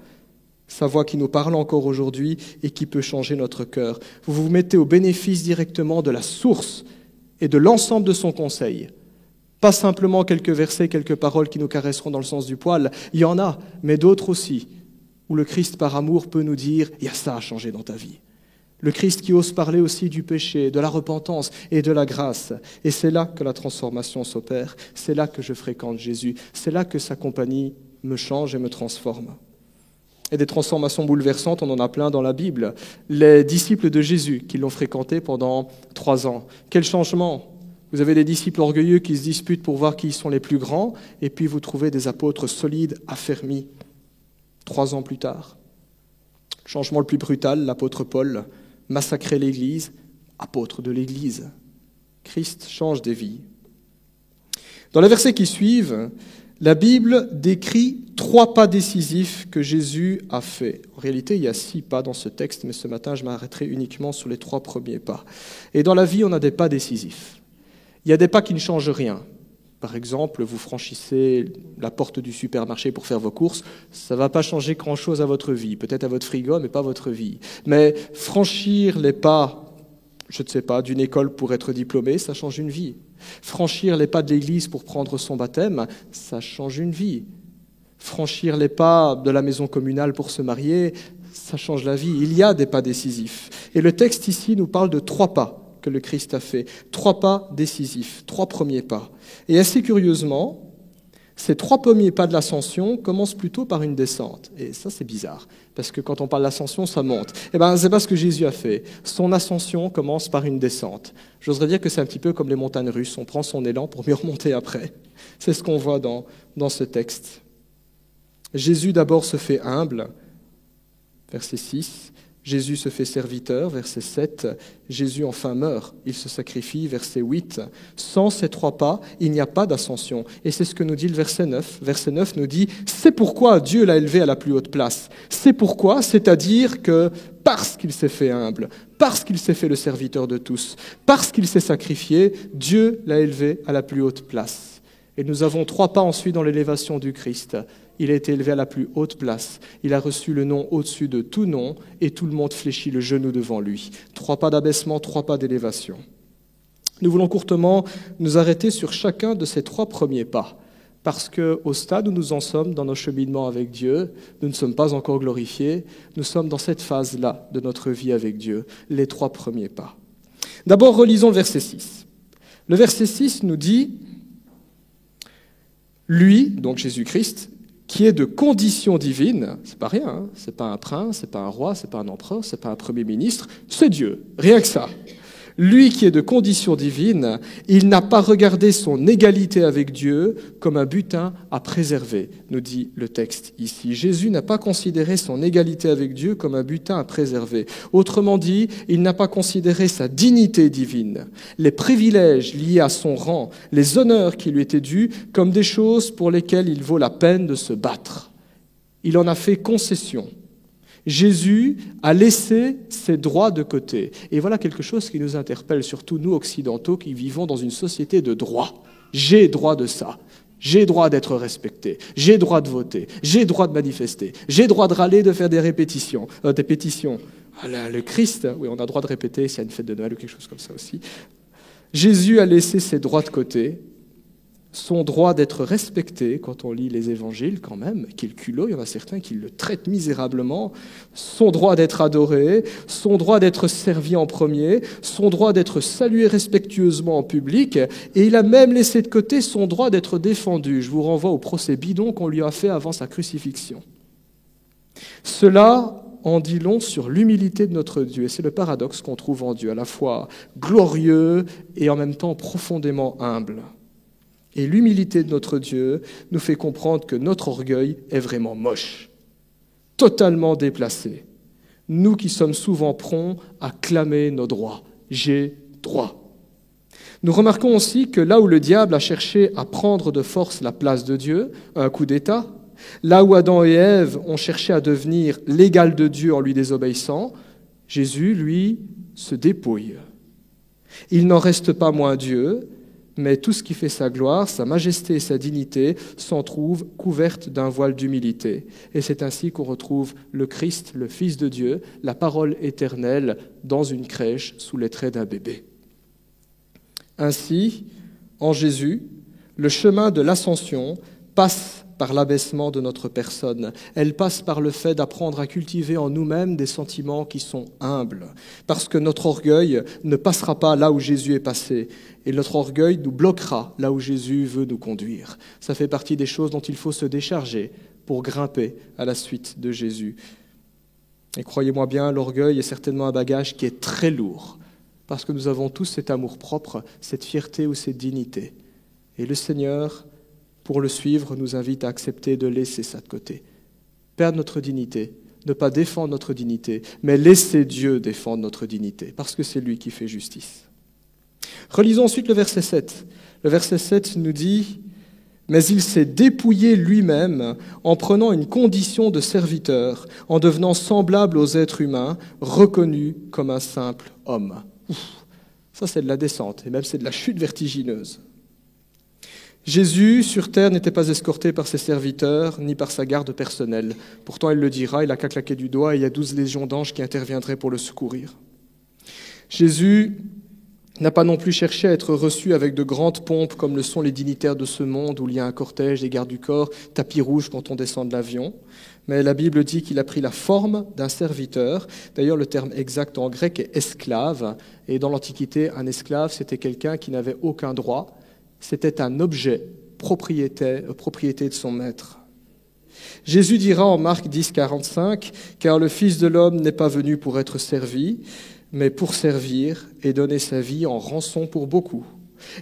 qui nous parle encore aujourd'hui et qui peut changer notre cœur. Vous vous mettez au bénéfice directement de la source et de l'ensemble de son conseil. Pas simplement quelques versets, quelques paroles qui nous caresseront dans le sens du poil. Il y en a, mais d'autres aussi, où le Christ par amour peut nous dire « il y a ça à changer dans ta vie ». Le Christ qui ose parler aussi du péché, de la repentance et de la grâce. Et c'est là que la transformation s'opère. C'est là que je fréquente Jésus. C'est là que sa compagnie me change et me transforme. Et des transformations bouleversantes, on en a plein dans la Bible. Les disciples de Jésus qui l'ont fréquenté pendant 3 ans. Quel changement! Vous avez des disciples orgueilleux qui se disputent pour voir qui sont les plus grands, et puis vous trouvez des apôtres solides, affermis. 3 ans plus tard. Le changement le plus brutal, l'apôtre Paul, massacrer l'Église, apôtre de l'Église. Christ change des vies. Dans les versets qui suivent, la Bible décrit 3 pas décisifs que Jésus a faits. En réalité, il y a 6 pas dans ce texte, mais ce matin, je m'arrêterai uniquement sur les 3 premiers pas. Et dans la vie, on a des pas décisifs. Il y a des pas qui ne changent rien. Par exemple, vous franchissez la porte du supermarché pour faire vos courses, ça ne va pas changer grand-chose à votre vie, peut-être à votre frigo, mais pas à votre vie. Mais franchir les pas, je ne sais pas, d'une école pour être diplômé, ça change une vie. Franchir les pas de l'église pour prendre son baptême, ça change une vie. Franchir les pas de la maison communale pour se marier, ça change la vie. Il y a des pas décisifs. Et le texte ici nous parle de 3 pas que le Christ a fait. 3 pas décisifs, 3 premiers pas. Et assez curieusement, ces 3 premiers pas de l'ascension commencent plutôt par une descente. Et ça, c'est bizarre, parce que quand on parle d'ascension, ça monte. Eh bien, c'est pas ce que Jésus a fait. Son ascension commence par une descente. J'oserais dire que c'est un petit peu comme les montagnes russes. On prend son élan pour mieux remonter après. C'est ce qu'on voit dans ce texte. Jésus d'abord se fait humble, verset 6. Jésus se fait serviteur, verset 7. Jésus enfin meurt, il se sacrifie, verset 8. Sans ces 3 pas, il n'y a pas d'ascension. Et c'est ce que nous dit le verset 9. Verset 9 nous dit « C'est pourquoi Dieu l'a élevé à la plus haute place. » C'est pourquoi, c'est-à-dire que parce qu'il s'est fait humble, parce qu'il s'est fait le serviteur de tous, parce qu'il s'est sacrifié, Dieu l'a élevé à la plus haute place. Et nous avons 3 pas ensuite dans l'élévation du Christ. Il a été élevé à la plus haute place. Il a reçu le nom au-dessus de tout nom et tout le monde fléchit le genou devant lui. 3 pas d'abaissement, 3 pas d'élévation. Nous voulons courtement nous arrêter sur chacun de ces 3 premiers pas. Parce qu'au stade où nous en sommes dans nos cheminements avec Dieu, nous ne sommes pas encore glorifiés. Nous sommes dans cette phase-là de notre vie avec Dieu, les 3 premiers pas. D'abord, relisons le verset 6. Le verset 6 nous dit « Lui, donc Jésus-Christ, qui est de condition divine, c'est pas rien, c'est pas un prince, c'est pas un roi, c'est pas un empereur, c'est pas un premier ministre, c'est Dieu, rien que ça. Lui qui est de condition divine, il n'a pas regardé son égalité avec Dieu comme un butin à préserver, nous dit le texte ici. Jésus n'a pas considéré son égalité avec Dieu comme un butin à préserver. Autrement dit, il n'a pas considéré sa dignité divine, les privilèges liés à son rang, les honneurs qui lui étaient dus comme des choses pour lesquelles il vaut la peine de se battre. Il en a fait concession. Jésus a laissé ses droits de côté. Et voilà quelque chose qui nous interpelle, surtout nous occidentaux qui vivons dans une société de droit. J'ai droit de ça. J'ai droit d'être respecté, j'ai droit de voter, j'ai droit de manifester, j'ai droit de râler, de faire des pétitions. Le Christ, oui, on a droit de répéter s'il y a une fête de Noël ou quelque chose comme ça aussi. Jésus a laissé ses droits de côté, son droit d'être respecté, quand on lit les évangiles quand même, qu'il culot, il y en a certains qui le traitent misérablement, son droit d'être adoré, son droit d'être servi en premier, son droit d'être salué respectueusement en public, et il a même laissé de côté son droit d'être défendu. Je vous renvoie au procès bidon qu'on lui a fait avant sa crucifixion. Cela en dit long sur l'humilité de notre Dieu, et c'est le paradoxe qu'on trouve en Dieu, à la fois glorieux et en même temps profondément humble. Et l'humilité de notre Dieu nous fait comprendre que notre orgueil est vraiment moche, totalement déplacé. Nous qui sommes souvent prompts à clamer nos droits. J'ai droit. Nous remarquons aussi que là où le diable a cherché à prendre de force la place de Dieu, un coup d'État, là où Adam et Ève ont cherché à devenir l'égal de Dieu en lui désobéissant, Jésus, lui, se dépouille. Il n'en reste pas moins Dieu, mais tout ce qui fait sa gloire, sa majesté et sa dignité s'en trouvent couvertes d'un voile d'humilité. Et c'est ainsi qu'on retrouve le Christ, le Fils de Dieu, la parole éternelle, dans une crèche sous les traits d'un bébé. Ainsi, en Jésus, le chemin de l'ascension passe par l'abaissement de notre personne. Elle passe par le fait d'apprendre à cultiver en nous-mêmes des sentiments qui sont humbles, parce que notre orgueil ne passera pas là où Jésus est passé, et notre orgueil nous bloquera là où Jésus veut nous conduire. Ça fait partie des choses dont il faut se décharger pour grimper à la suite de Jésus. Et croyez-moi bien, l'orgueil est certainement un bagage qui est très lourd, parce que nous avons tous cet amour-propre, cette fierté ou cette dignité. Et le Seigneur, pour le suivre, nous invite à accepter de laisser ça de côté. Perdre notre dignité, ne pas défendre notre dignité, mais laisser Dieu défendre notre dignité, parce que c'est lui qui fait justice. Relisons ensuite le verset 7. Le verset 7 nous dit « Mais il s'est dépouillé lui-même en prenant une condition de serviteur, en devenant semblable aux êtres humains, reconnu comme un simple homme. » Ça, c'est de la descente, et même c'est de la chute vertigineuse. Jésus, sur terre, n'était pas escorté par ses serviteurs, ni par sa garde personnelle. Pourtant, il le dira, il n'a qu'à claquer du doigt, et il y a 12 légions d'anges qui interviendraient pour le secourir. Jésus n'a pas non plus cherché à être reçu avec de grandes pompes, comme le sont les dignitaires de ce monde, où il y a un cortège, des gardes du corps, tapis rouge quand on descend de l'avion. Mais la Bible dit qu'il a pris la forme d'un serviteur. D'ailleurs, le terme exact en grec est esclave, et dans l'Antiquité, un esclave, c'était quelqu'un qui n'avait aucun droit. C'était un objet, propriété de son maître. Jésus dira en Marc 10, 45, « Car le Fils de l'homme n'est pas venu pour être servi, mais pour servir et donner sa vie en rançon pour beaucoup. »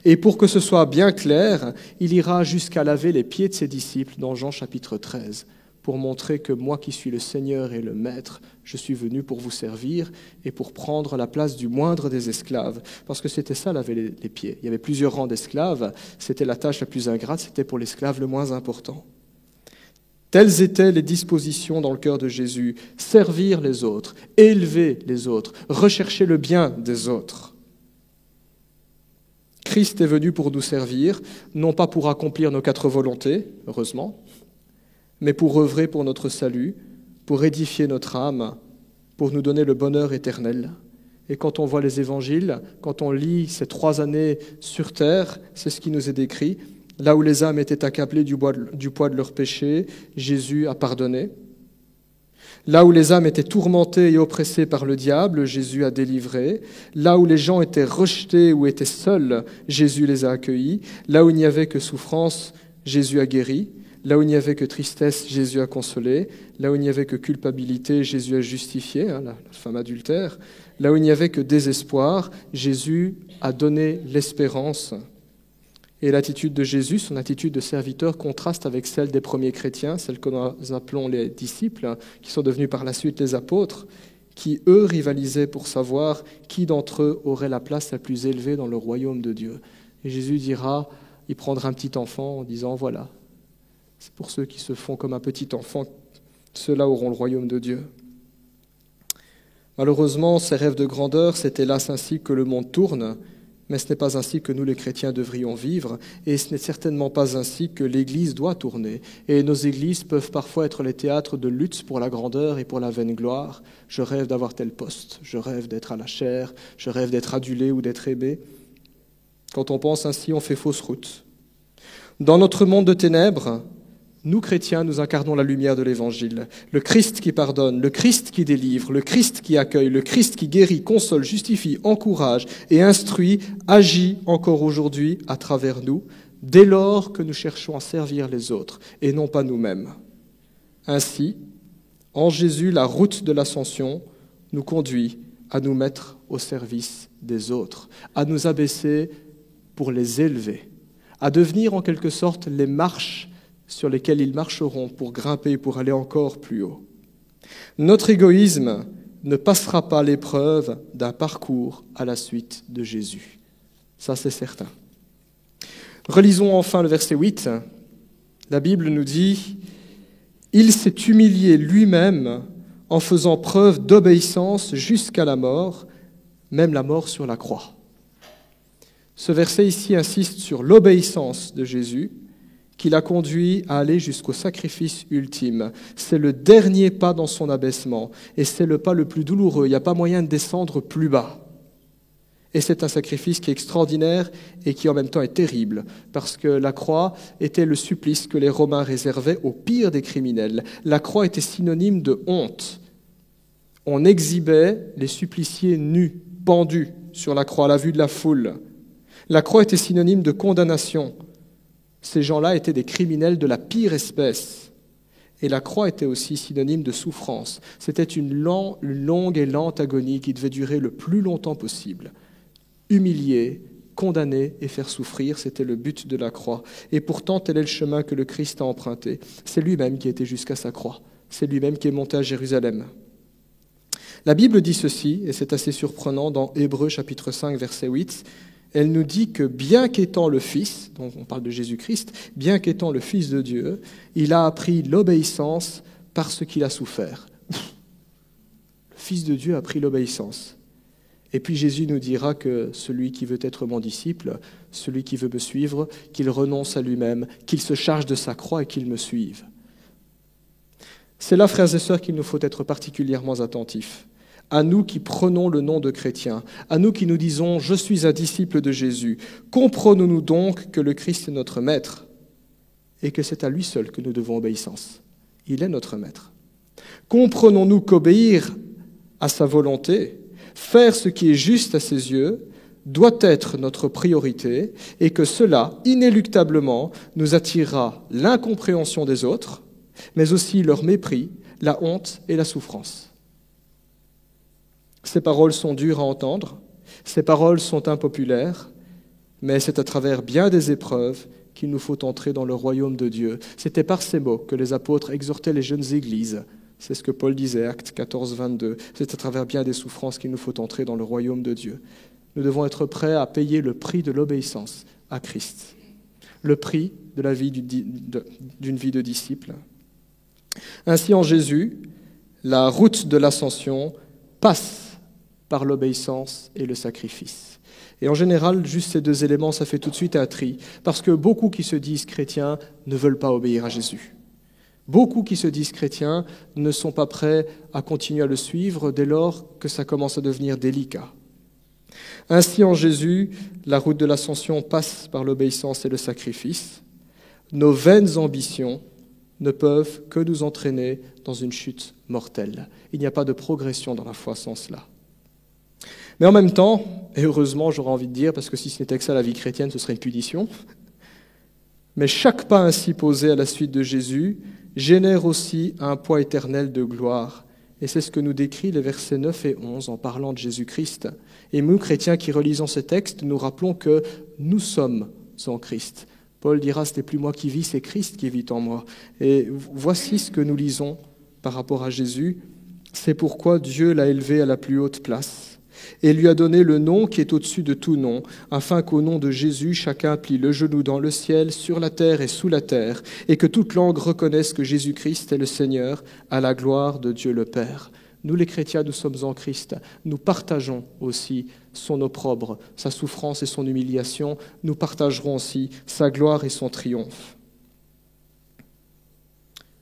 Et pour que ce soit bien clair, il ira jusqu'à laver les pieds de ses disciples dans Jean chapitre 13, pour montrer que moi qui suis le Seigneur et le Maître, je suis venu pour vous servir et pour prendre la place du moindre des esclaves. Parce que c'était ça, laver les pieds. Il y avait plusieurs rangs d'esclaves, c'était la tâche la plus ingrate, c'était pour l'esclave le moins important. Telles étaient les dispositions dans le cœur de Jésus, servir les autres, élever les autres, rechercher le bien des autres. Christ est venu pour nous servir, non pas pour accomplir nos 4 volontés, heureusement, mais pour œuvrer pour notre salut, pour édifier notre âme, pour nous donner le bonheur éternel. Et quand on voit les évangiles, quand on lit ces 3 années sur terre, c'est ce qui nous est décrit. Là où les âmes étaient accablées du poids de leurs péchés, Jésus a pardonné. Là où les âmes étaient tourmentées et oppressées par le diable, Jésus a délivré. Là où les gens étaient rejetés ou étaient seuls, Jésus les a accueillis. Là où il n'y avait que souffrance, Jésus a guéri. Là où il n'y avait que tristesse, Jésus a consolé. Là où il n'y avait que culpabilité, Jésus a justifié, la femme adultère. Là où il n'y avait que désespoir, Jésus a donné l'espérance. Et l'attitude de Jésus, son attitude de serviteur, contraste avec celle des premiers chrétiens, celle que nous appelons les disciples, qui sont devenus par la suite les apôtres, qui, eux, rivalisaient pour savoir qui d'entre eux aurait la place la plus élevée dans le royaume de Dieu. Et Jésus dira, il prendra un petit enfant en disant, voilà, c'est pour ceux qui se font comme un petit enfant, ceux-là auront le royaume de Dieu. Malheureusement, ces rêves de grandeur, c'est hélas ainsi que le monde tourne, Mais ce n'est pas ainsi que nous, les chrétiens, devrions vivre, et ce n'est certainement pas ainsi que l'Église doit tourner. Et nos églises peuvent parfois être les théâtres de lutte pour la grandeur et pour la vaine gloire. Je rêve d'avoir tel poste, je rêve d'être à la chaire, je rêve d'être adulé ou d'être aimé. Quand on pense ainsi, on fait fausse route. Dans notre monde de ténèbres, nous, chrétiens, nous incarnons la lumière de l'Évangile. Le Christ qui pardonne, le Christ qui délivre, le Christ qui accueille, le Christ qui guérit, console, justifie, encourage et instruit, agit encore aujourd'hui à travers nous, dès lors que nous cherchons à servir les autres et non pas nous-mêmes. Ainsi, en Jésus, la route de l'ascension nous conduit à nous mettre au service des autres, à nous abaisser pour les élever, à devenir en quelque sorte les marches sur lesquels ils marcheront pour grimper, pour aller encore plus haut. Notre égoïsme ne passera pas l'épreuve d'un parcours à la suite de Jésus. Ça, c'est certain. Relisons enfin le verset 8. La Bible nous dit « Il s'est humilié lui-même en faisant preuve d'obéissance jusqu'à la mort, même la mort sur la croix. » Ce verset ici insiste sur l'obéissance de Jésus, qui l'a conduit à aller jusqu'au sacrifice ultime. C'est le dernier pas dans son abaissement, et c'est le pas le plus douloureux. Il n'y a pas moyen de descendre plus bas. Et c'est un sacrifice qui est extraordinaire et qui en même temps est terrible, parce que la croix était le supplice que les Romains réservaient au pire des criminels. La croix était synonyme de honte. On exhibait les suppliciés nus, pendus sur la croix à la vue de la foule. La croix était synonyme de condamnation. Ces gens-là étaient des criminels de la pire espèce. Et la croix était aussi synonyme de souffrance. C'était une longue et lente agonie qui devait durer le plus longtemps possible. Humilier, condamner et faire souffrir, c'était le but de la croix. Et pourtant, tel est le chemin que le Christ a emprunté. C'est lui-même qui était jusqu'à sa croix. C'est lui-même qui est monté à Jérusalem. La Bible dit ceci, et c'est assez surprenant, dans Hébreux chapitre 5, verset 8, elle nous dit que bien qu'étant le Fils, donc on parle de Jésus-Christ, bien qu'étant le Fils de Dieu, il a appris l'obéissance parce qu'il a souffert. Le Fils de Dieu a appris l'obéissance. Et puis Jésus nous dira que celui qui veut être mon disciple, celui qui veut me suivre, qu'il renonce à lui-même, qu'il se charge de sa croix et qu'il me suive. C'est là, frères et sœurs, qu'il nous faut être particulièrement attentifs. À nous qui prenons le nom de chrétiens, à nous qui nous disons « Je suis un disciple de Jésus », comprenons-nous donc que le Christ est notre maître et que c'est à lui seul que nous devons obéissance. Il est notre maître. Comprenons-nous qu'obéir à sa volonté, faire ce qui est juste à ses yeux, doit être notre priorité et que cela, inéluctablement, nous attirera l'incompréhension des autres, mais aussi leur mépris, la honte et la souffrance. Ces paroles sont dures à entendre, ces paroles sont impopulaires, mais c'est à travers bien des épreuves qu'il nous faut entrer dans le royaume de Dieu. C'était par ces mots que les apôtres exhortaient les jeunes églises. C'est ce que Paul disait, Actes 14, 22. C'est à travers bien des souffrances qu'il nous faut entrer dans le royaume de Dieu. Nous devons être prêts à payer le prix de l'obéissance à Christ, le prix de la vie d'une vie de disciple. Ainsi, en Jésus, la route de l'ascension passe par l'obéissance et le sacrifice. Et en général, juste ces deux éléments, ça fait tout de suite un tri, parce que beaucoup qui se disent chrétiens ne veulent pas obéir à Jésus. Beaucoup qui se disent chrétiens ne sont pas prêts à continuer à le suivre dès lors que ça commence à devenir délicat. Ainsi, en Jésus, la route de l'ascension passe par l'obéissance et le sacrifice. Nos vaines ambitions ne peuvent que nous entraîner dans une chute mortelle. Il n'y a pas de progression dans la foi sans cela. Mais en même temps, et heureusement j'aurais envie de dire, parce que si ce n'était que ça la vie chrétienne, ce serait une punition, mais chaque pas ainsi posé à la suite de Jésus génère aussi un poids éternel de gloire. Et c'est ce que nous décrit les versets 9 et 11 en parlant de Jésus-Christ. Et nous, chrétiens qui relisons ces textes, nous rappelons que nous sommes en Christ. Paul dira, ce n'est plus moi qui vis, c'est Christ qui vit en moi. Et voici ce que nous lisons par rapport à Jésus. C'est pourquoi Dieu l'a élevé à la plus haute place et lui a donné le nom qui est au-dessus de tout nom, afin qu'au nom de Jésus, chacun plie le genou dans le ciel, sur la terre et sous la terre, et que toute langue reconnaisse que Jésus-Christ est le Seigneur, à la gloire de Dieu le Père. Nous les chrétiens, nous sommes en Christ. Nous partageons aussi son opprobre, sa souffrance et son humiliation, nous partagerons aussi sa gloire et son triomphe.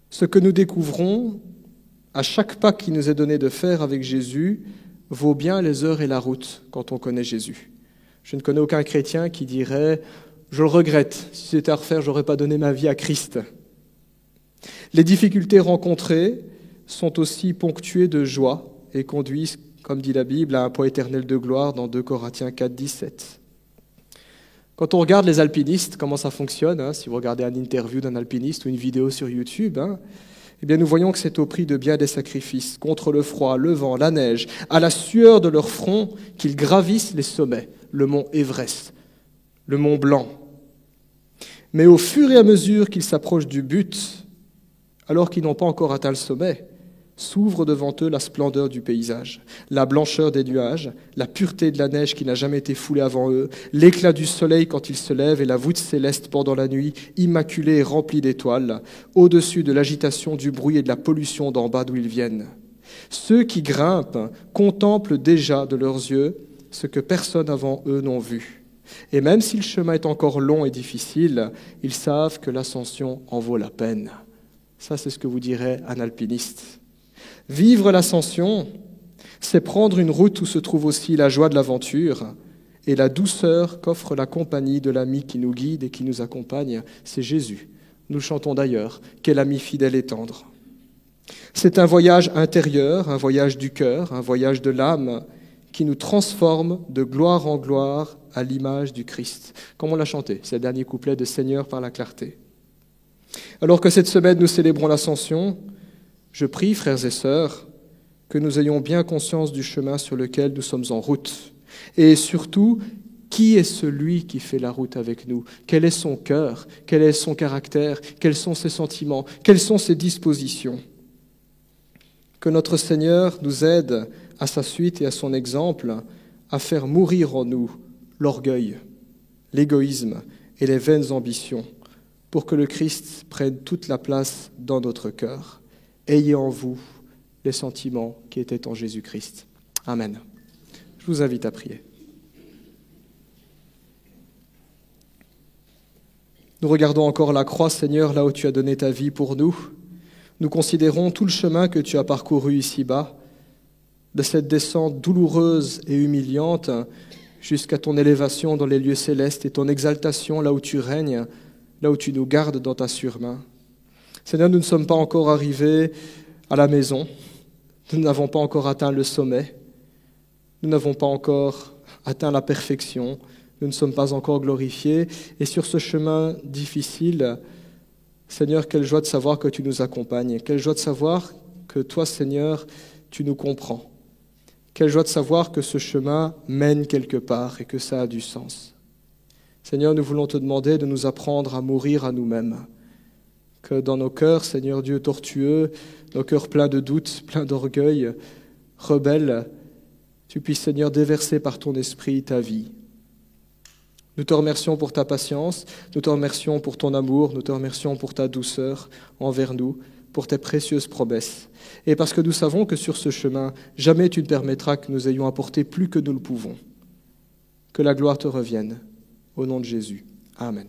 Ce que nous découvrons à chaque pas qui nous est donné de faire avec Jésus vaut bien les heures et la route quand on connaît Jésus. Je ne connais aucun chrétien qui dirait « Je le regrette, si c'était à refaire, je n'aurais pas donné ma vie à Christ ». Les difficultés rencontrées sont aussi ponctuées de joie et conduisent, comme dit la Bible, à un poids éternel de gloire dans 2 Corinthiens 4, 17. Quand on regarde les alpinistes, comment ça fonctionne, si vous regardez une interview d'un alpiniste ou une vidéo sur YouTube, eh bien nous voyons que c'est au prix de bien des sacrifices, contre le froid, le vent, la neige, à la sueur de leur front, qu'ils gravissent les sommets, le mont Everest, le mont Blanc. Mais au fur et à mesure qu'ils s'approchent du but, alors qu'ils n'ont pas encore atteint le sommet, s'ouvre devant eux la splendeur du paysage, la blancheur des nuages, la pureté de la neige qui n'a jamais été foulée avant eux, l'éclat du soleil quand il se lève et la voûte céleste pendant la nuit, immaculée et remplie d'étoiles, au-dessus de l'agitation, du bruit et de la pollution d'en bas d'où ils viennent. Ceux qui grimpent contemplent déjà de leurs yeux ce que personne avant eux n'ont vu. Et même si le chemin est encore long et difficile, ils savent que l'ascension en vaut la peine. Ça, c'est ce que vous dirait un alpiniste. Vivre l'ascension, c'est prendre une route où se trouve aussi la joie de l'aventure et la douceur qu'offre la compagnie de l'ami qui nous guide et qui nous accompagne, c'est Jésus. Nous chantons d'ailleurs « Quel ami fidèle et tendre ». C'est un voyage intérieur, un voyage du cœur, un voyage de l'âme qui nous transforme de gloire en gloire à l'image du Christ. Comme on l'a chanté, c'est le dernier couplet de Seigneur par la clarté. Alors que cette semaine nous célébrons l'Ascension, je prie, frères et sœurs, que nous ayons bien conscience du chemin sur lequel nous sommes en route. Et surtout, qui est celui qui fait la route avec nous? Quel est son cœur? Quel est son caractère? Quels sont ses sentiments? Quelles sont ses dispositions? Que notre Seigneur nous aide à sa suite et à son exemple à faire mourir en nous l'orgueil, l'égoïsme et les vaines ambitions, pour que le Christ prenne toute la place dans notre cœur. Ayez en vous les sentiments qui étaient en Jésus-Christ. Amen. Je vous invite à prier. Nous regardons encore la croix, Seigneur, là où tu as donné ta vie pour nous. Nous considérons tout le chemin que tu as parcouru ici-bas, de cette descente douloureuse et humiliante jusqu'à ton élévation dans les lieux célestes et ton exaltation là où tu règnes, là où tu nous gardes dans ta surmain. Seigneur, nous ne sommes pas encore arrivés à la maison, nous n'avons pas encore atteint le sommet, nous n'avons pas encore atteint la perfection, nous ne sommes pas encore glorifiés, et sur ce chemin difficile, Seigneur, quelle joie de savoir que tu nous accompagnes, quelle joie de savoir que toi, Seigneur, tu nous comprends, quelle joie de savoir que ce chemin mène quelque part et que ça a du sens. Seigneur, nous voulons te demander de nous apprendre à mourir à nous-mêmes, que dans nos cœurs, Seigneur Dieu tortueux, nos cœurs pleins de doutes, pleins d'orgueil, rebelles, tu puisses, Seigneur, déverser par ton esprit ta vie. Nous te remercions pour ta patience, nous te remercions pour ton amour, nous te remercions pour ta douceur envers nous, pour tes précieuses promesses. Et parce que nous savons que sur ce chemin, jamais tu ne permettras que nous ayons apporté plus que nous le pouvons. Que la gloire te revienne. Au nom de Jésus. Amen.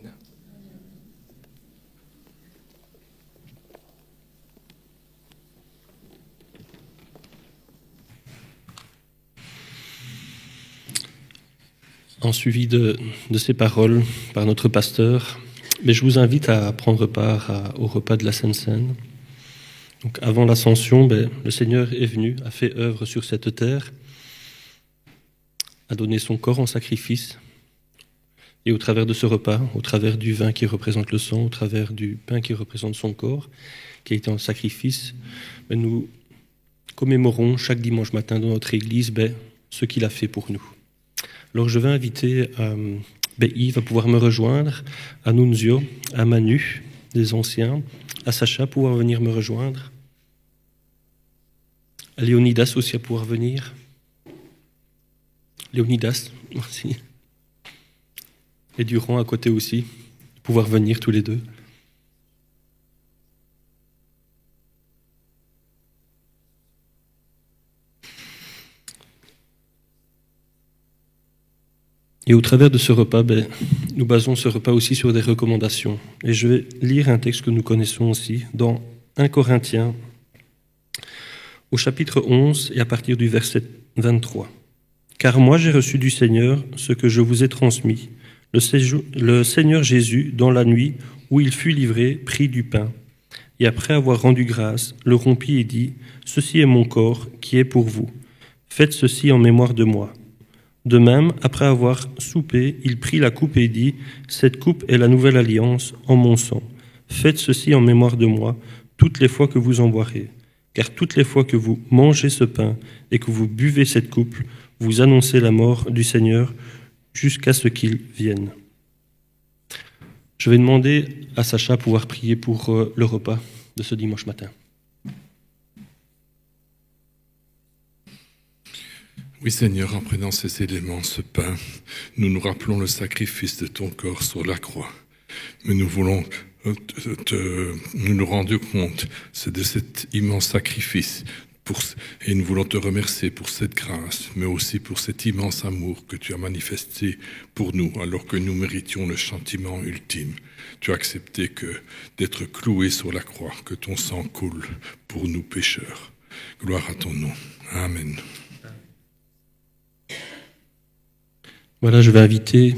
En suivi de ces paroles par notre pasteur, mais je vous invite à prendre part au repas de la Sainte Seine. Donc avant l'ascension, le Seigneur est venu, a fait œuvre sur cette terre, a donné son corps en sacrifice, et au travers de ce repas, au travers du vin qui représente le sang, au travers du pain qui représente son corps, qui a été en sacrifice, nous commémorons chaque dimanche matin dans notre église ce qu'il a fait pour nous. Alors je vais inviter Yves à pouvoir me rejoindre, à Nunzio, à Manu, des anciens, à Sacha à pouvoir venir me rejoindre, à Léonidas aussi à pouvoir venir. Léonidas, merci. Et Durand à côté aussi, pouvoir venir tous les deux. Et au travers de ce repas, nous basons ce repas aussi sur des recommandations. Et je vais lire un texte que nous connaissons aussi dans 1 Corinthiens, au chapitre 11 et à partir du verset 23. « Car moi j'ai reçu du Seigneur ce que je vous ai transmis. Le Seigneur Jésus, dans la nuit où il fut livré, prit du pain. Et après avoir rendu grâce, le rompit et dit, « Ceci est mon corps qui est pour vous. Faites ceci en mémoire de moi. » De même, après avoir soupé, il prit la coupe et dit, « Cette coupe est la nouvelle alliance en mon sang. Faites ceci en mémoire de moi, toutes les fois que vous en boirez. Car toutes les fois que vous mangez ce pain et que vous buvez cette coupe, vous annoncez la mort du Seigneur jusqu'à ce qu'il vienne. » Je vais demander à Sacha de pouvoir prier pour le repas de ce dimanche matin. Oui Seigneur, en prenant ces éléments, ce pain, nous nous rappelons le sacrifice de ton corps sur la croix. Mais nous voulons nous rendre compte de cet immense sacrifice et nous voulons te remercier pour cette grâce, mais aussi pour cet immense amour que tu as manifesté pour nous alors que nous méritions le châtiment ultime. Tu as accepté d'être cloué sur la croix, que ton sang coule pour nous pécheurs. Gloire à ton nom. Amen. Voilà, je vais inviter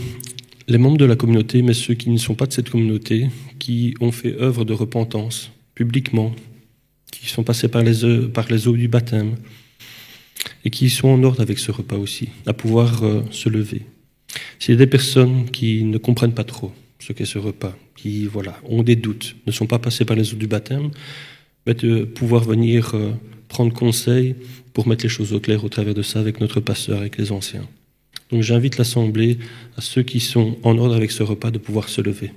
les membres de la communauté, mais ceux qui ne sont pas de cette communauté, qui ont fait œuvre de repentance publiquement, qui sont passés par les eaux du baptême et qui sont en ordre avec ce repas aussi, à pouvoir se lever. S'il y a des personnes qui ne comprennent pas trop ce qu'est ce repas, qui ont des doutes, ne sont pas passés par les eaux du baptême, de pouvoir venir prendre conseil pour mettre les choses au clair au travers de ça avec notre pasteur, avec les anciens. Donc j'invite l'Assemblée, à ceux qui sont en ordre avec ce repas, de pouvoir se lever.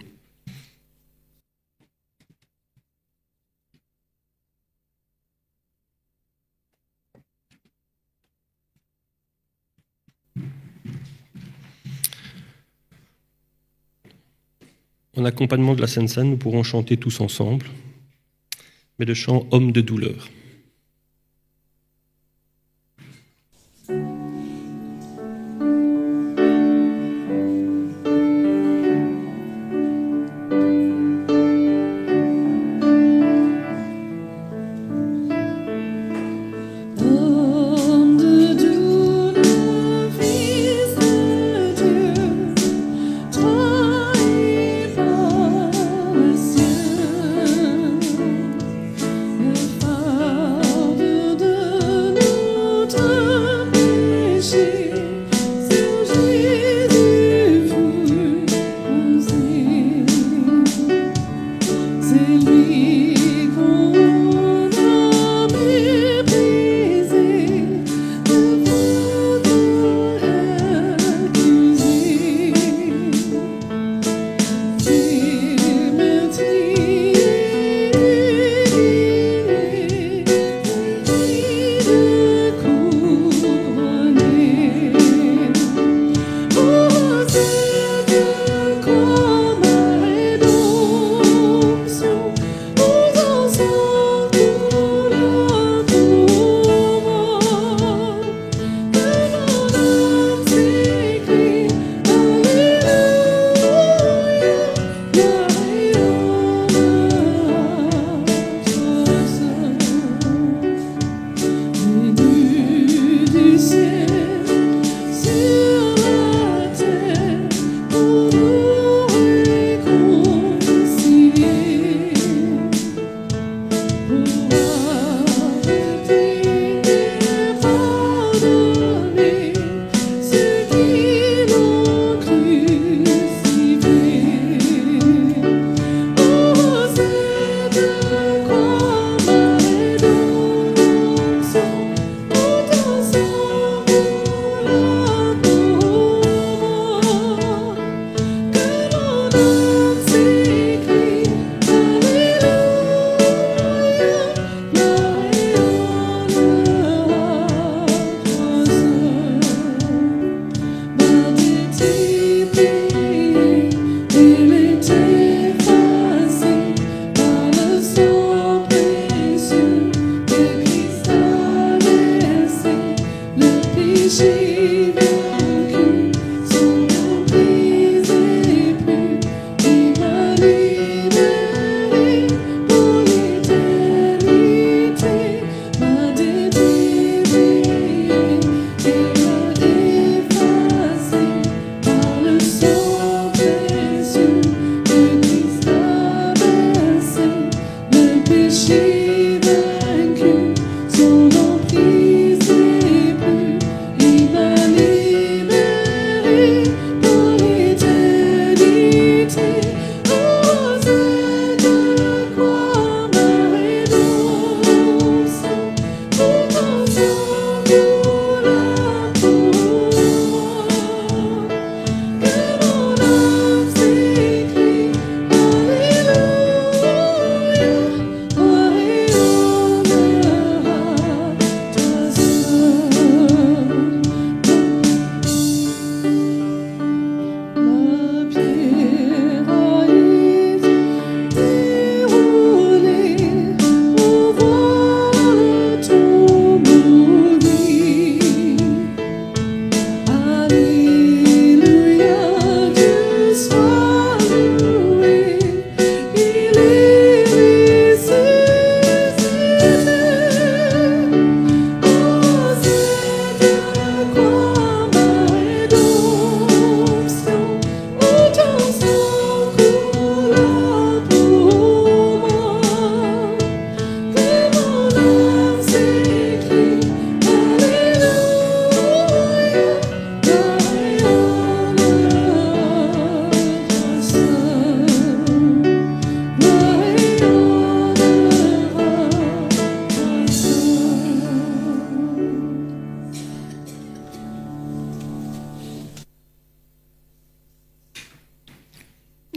En accompagnement de la Sainte Seine, nous pourrons chanter tous ensemble, mais le chant « Homme de douleur ». Sur la terre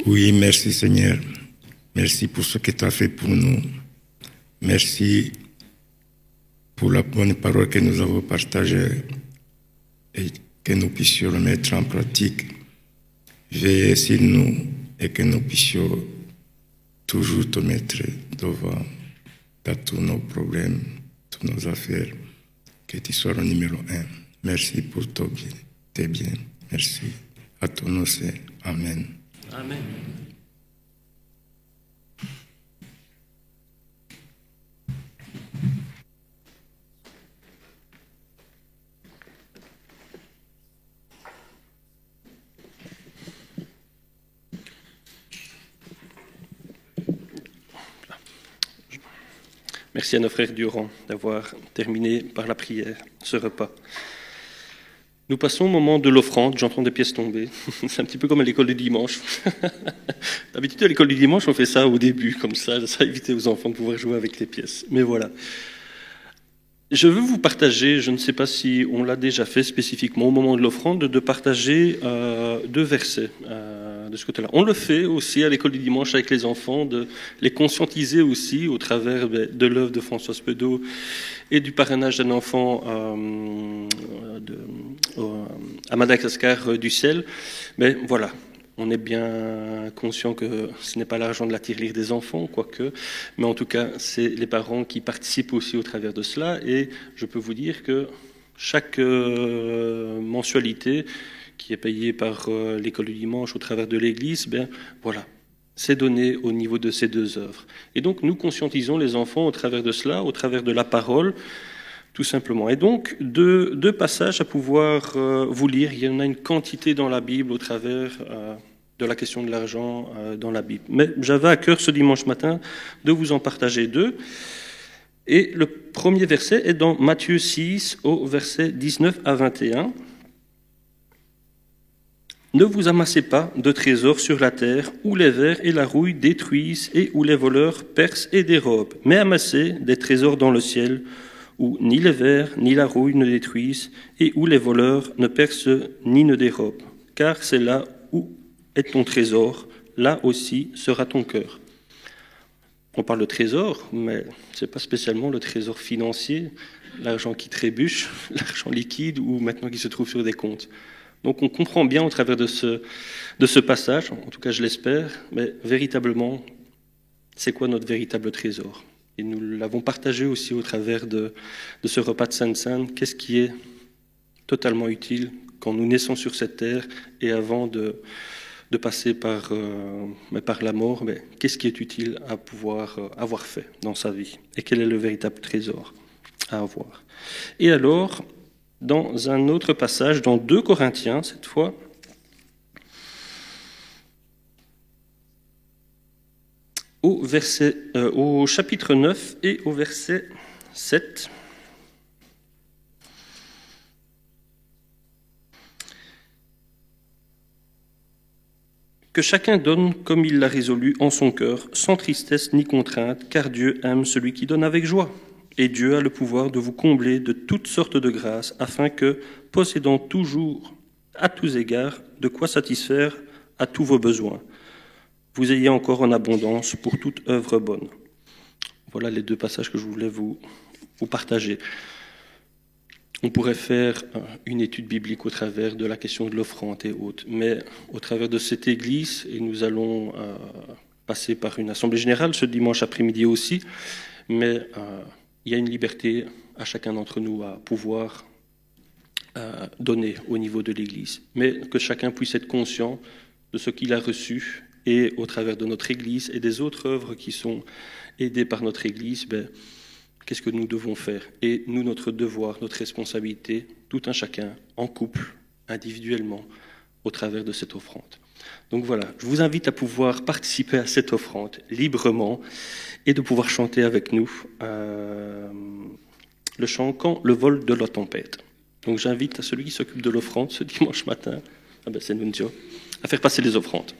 Oui, merci Seigneur. Merci pour ce que tu as fait pour nous. Merci pour la bonne parole que nous avons partagée et que nous puissions le mettre en pratique. Veille sur nous et que nous puissions toujours te mettre devant dans tous nos problèmes, toutes nos affaires, que tu sois le numéro 1. Merci pour tes biens. Merci. À ton nom, c'est Amen. Amen. Merci à nos frères Durand d'avoir terminé par la prière ce repas. Nous passons au moment de l'offrande. J'entends des pièces tomber. C'est un petit peu comme à l'école du dimanche. D'habitude, à l'école du dimanche, on fait ça au début, comme ça évite aux enfants de pouvoir jouer avec les pièces. Mais voilà. Je veux vous partager, je ne sais pas si on l'a déjà fait spécifiquement au moment de l'offrande, de partager 2 versets de ce côté-là. On le fait aussi à l'école du dimanche avec les enfants, de les conscientiser aussi au travers de l'œuvre de Françoise Pedeau et du parrainage d'un enfant à Madagascar du sel. Mais voilà, on est bien conscient que ce n'est pas l'argent de la tirelire des enfants, quoique, mais en tout cas, c'est les parents qui participent aussi au travers de cela. Et je peux vous dire que chaque mensualité qui est payée par l'école du dimanche au travers de l'Église, ben voilà, c'est donné au niveau de ces 2 œuvres. Et donc, nous conscientisons les enfants au travers de cela, au travers de la parole, tout simplement. Et donc, deux passages à pouvoir vous lire. Il y en a une quantité dans la Bible au travers de la question de l'argent dans la Bible. Mais j'avais à cœur ce dimanche matin de vous en partager 2. Et le premier verset est dans Matthieu 6, au verset 19 à 21. Ne vous amassez pas de trésors sur la terre, où les vers et la rouille détruisent et où les voleurs percent et dérobent, mais amassez des trésors dans le ciel, où ni les vers ni la rouille ne détruisent et où les voleurs ne percent ni ne dérobent. Car c'est là où est ton trésor, là aussi sera ton cœur. On parle de trésor, mais ce n'est pas spécialement le trésor financier, l'argent qui trébuche, l'argent liquide ou maintenant qui se trouve sur des comptes. Donc on comprend bien au travers de ce passage, en tout cas je l'espère, mais véritablement, c'est quoi notre véritable trésor? Et nous l'avons partagé aussi au travers de ce repas de Sainte-Sainte. Qu'est-ce qui est totalement utile quand nous naissons sur cette terre et avant de passer par la mort, mais qu'est-ce qui est utile à pouvoir avoir fait dans sa vie? Et quel est le véritable trésor à avoir? Et alors, dans un autre passage, dans 2 Corinthiens, cette fois, au chapitre 9 et au verset 7. Que chacun donne comme il l'a résolu en son cœur, sans tristesse ni contrainte, car Dieu aime celui qui donne avec joie. Et Dieu a le pouvoir de vous combler de toutes sortes de grâces, afin que, possédant toujours, à tous égards, de quoi satisfaire à tous vos besoins, vous ayez encore en abondance pour toute œuvre bonne. Voilà les 2 passages que je voulais vous partager. On pourrait faire une étude biblique au travers de la question de l'offrande et autres, mais au travers de cette église, et nous allons passer par une assemblée générale ce dimanche après-midi aussi, mais il y a une liberté à chacun d'entre nous à pouvoir donner au niveau de l'église, mais que chacun puisse être conscient de ce qu'il a reçu et au travers de notre église et des autres œuvres qui sont aidées par notre église, qu'est-ce que nous devons faire? Et nous, notre devoir, notre responsabilité, tout un chacun, en couple, individuellement, au travers de cette offrande. Donc voilà, je vous invite à pouvoir participer à cette offrande librement et de pouvoir chanter avec nous le chant « Quand le vol de la tempête ». Donc j'invite à celui qui s'occupe de l'offrande ce dimanche matin, c'est Nunzio, à faire passer les offrandes.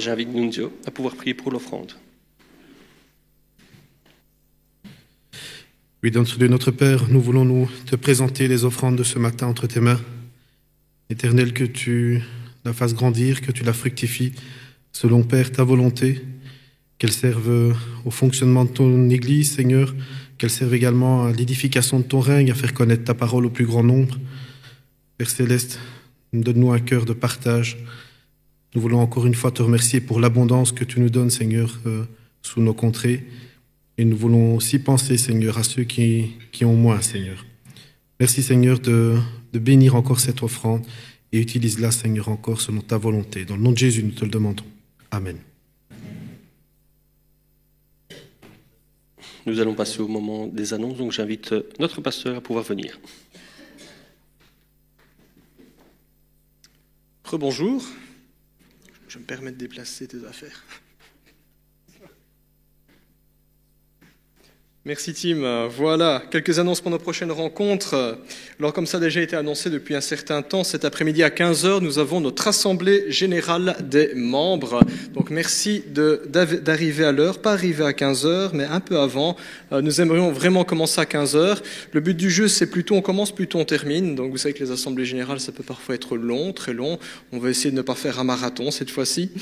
j'invite Nunzio à pouvoir prier pour l'offrande. Oui, notre Dieu, notre Père, nous voulons nous te présenter les offrandes de ce matin entre tes mains. Éternel, que tu la fasses grandir, que tu la fructifies, selon, Père, ta volonté, qu'elle serve au fonctionnement de ton Église, Seigneur, qu'elle serve également à l'édification de ton règne, à faire connaître ta parole au plus grand nombre. Père Céleste, donne-nous un cœur de partage. Nous voulons encore une fois te remercier pour l'abondance que tu nous donnes, Seigneur, sous nos contrées. Et nous voulons aussi penser, Seigneur, à ceux qui ont moins, Seigneur. Merci, Seigneur, de bénir encore cette offrande et utilise-la, Seigneur, encore selon ta volonté. Dans le nom de Jésus, nous te le demandons. Amen. Nous allons passer au moment des annonces, donc j'invite notre pasteur à pouvoir venir. Rebonjour. Je me permets de déplacer tes affaires. Merci Tim. Voilà, quelques annonces pour nos prochaines rencontres. Alors comme ça a déjà été annoncé depuis un certain temps, cet après-midi à 15h, nous avons notre assemblée générale des membres. Donc merci d'arriver à l'heure, pas arriver à 15h, mais un peu avant. Nous aimerions vraiment commencer à 15h. Le but du jeu, c'est plutôt on commence, plutôt on termine. Donc vous savez que les assemblées générales, ça peut parfois être long, très long. On va essayer de ne pas faire un marathon cette fois-ci.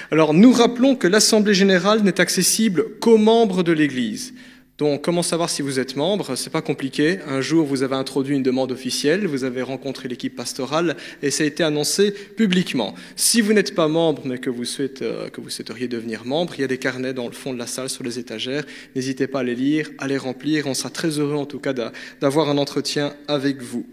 Alors nous rappelons que l'assemblée générale n'est accessible qu'aux membres de l'Église. Donc, comment savoir si vous êtes membre? C'est pas compliqué. Un jour, vous avez introduit une demande officielle, vous avez rencontré l'équipe pastorale et ça a été annoncé publiquement. Si vous n'êtes pas membre, mais que vous souhaiteriez devenir membre, il y a des carnets dans le fond de la salle sur les étagères. N'hésitez pas à les lire, à les remplir. On sera très heureux, en tout cas, d'avoir un entretien avec vous.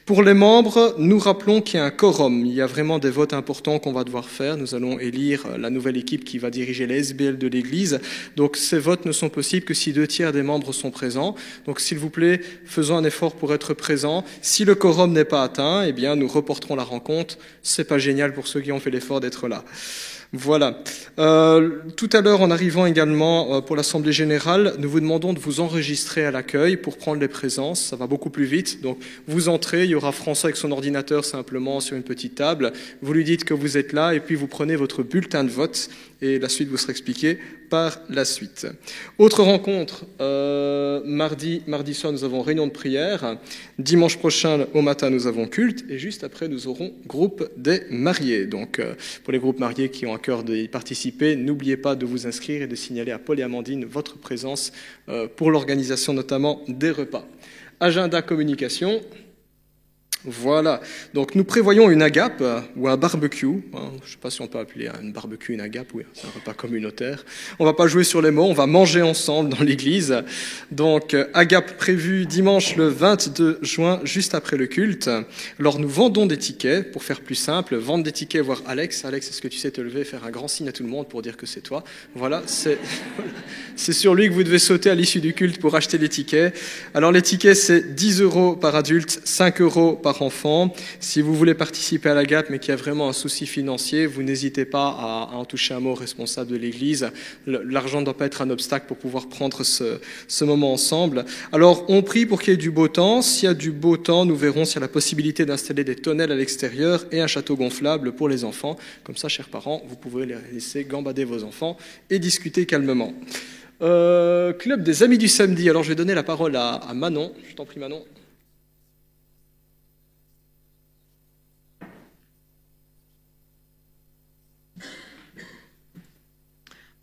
Pour les membres, nous rappelons qu'il y a un quorum. Il y a vraiment des votes importants qu'on va devoir faire. Nous allons élire la nouvelle équipe qui va diriger les SBL de l'Église. Donc, ces votes ne sont possibles que si 2/3 des membres sont présents. Donc, s'il vous plaît, faisons un effort pour être présents. Si le quorum n'est pas atteint, eh bien, nous reporterons la rencontre. C'est pas génial pour ceux qui ont fait l'effort d'être là. Voilà. Tout à l'heure, en arrivant également pour l'Assemblée Générale, nous vous demandons de vous enregistrer à l'accueil pour prendre les présences. Ça va beaucoup plus vite. Donc, vous entrez, il y aura François avec son ordinateur simplement sur une petite table. Vous lui dites que vous êtes là et puis vous prenez votre bulletin de vote et la suite vous sera expliquée par la suite. Autre rencontre, mardi soir, nous avons réunion de prière. Dimanche prochain, au matin, nous avons culte. Et juste après, nous aurons groupe des mariés. Donc, pour les groupes mariés qui ont à cœur d'y participer, n'oubliez pas de vous inscrire et de signaler à Paul et Amandine votre présence pour l'organisation notamment des repas. Agenda communication. Voilà, donc nous prévoyons une agape ou un barbecue. Je ne sais pas si on peut appeler un barbecue une agape, oui, c'est un repas communautaire. On ne va pas jouer sur les mots, on va manger ensemble dans l'église. Donc agape prévue dimanche le 22 juin, juste après le culte. Alors nous vendons des tickets, pour faire plus simple, vendre des tickets, voir Alex. Alex, est-ce que tu sais te lever, faire un grand signe à tout le monde pour dire que c'est toi? Voilà, c'est sur lui que vous devez sauter à l'issue du culte pour acheter les tickets. Alors les tickets, c'est 10 € par adulte, 5 € par enfant. Si vous voulez participer à la GAP mais qu'il y a vraiment un souci financier, vous n'hésitez pas à en toucher un mot au responsable de l'église. L'argent ne doit pas être un obstacle pour pouvoir prendre ce moment ensemble. Alors on prie pour qu'il y ait du beau temps. S'il y a du beau temps, nous verrons s'il y a la possibilité d'installer des tonnelles à l'extérieur et un château gonflable pour les enfants. Comme ça, chers parents, vous pouvez les laisser gambader vos enfants et discuter calmement. Club des Amis du Samedi. Alors je vais donner la parole à Manon. Je t'en prie Manon.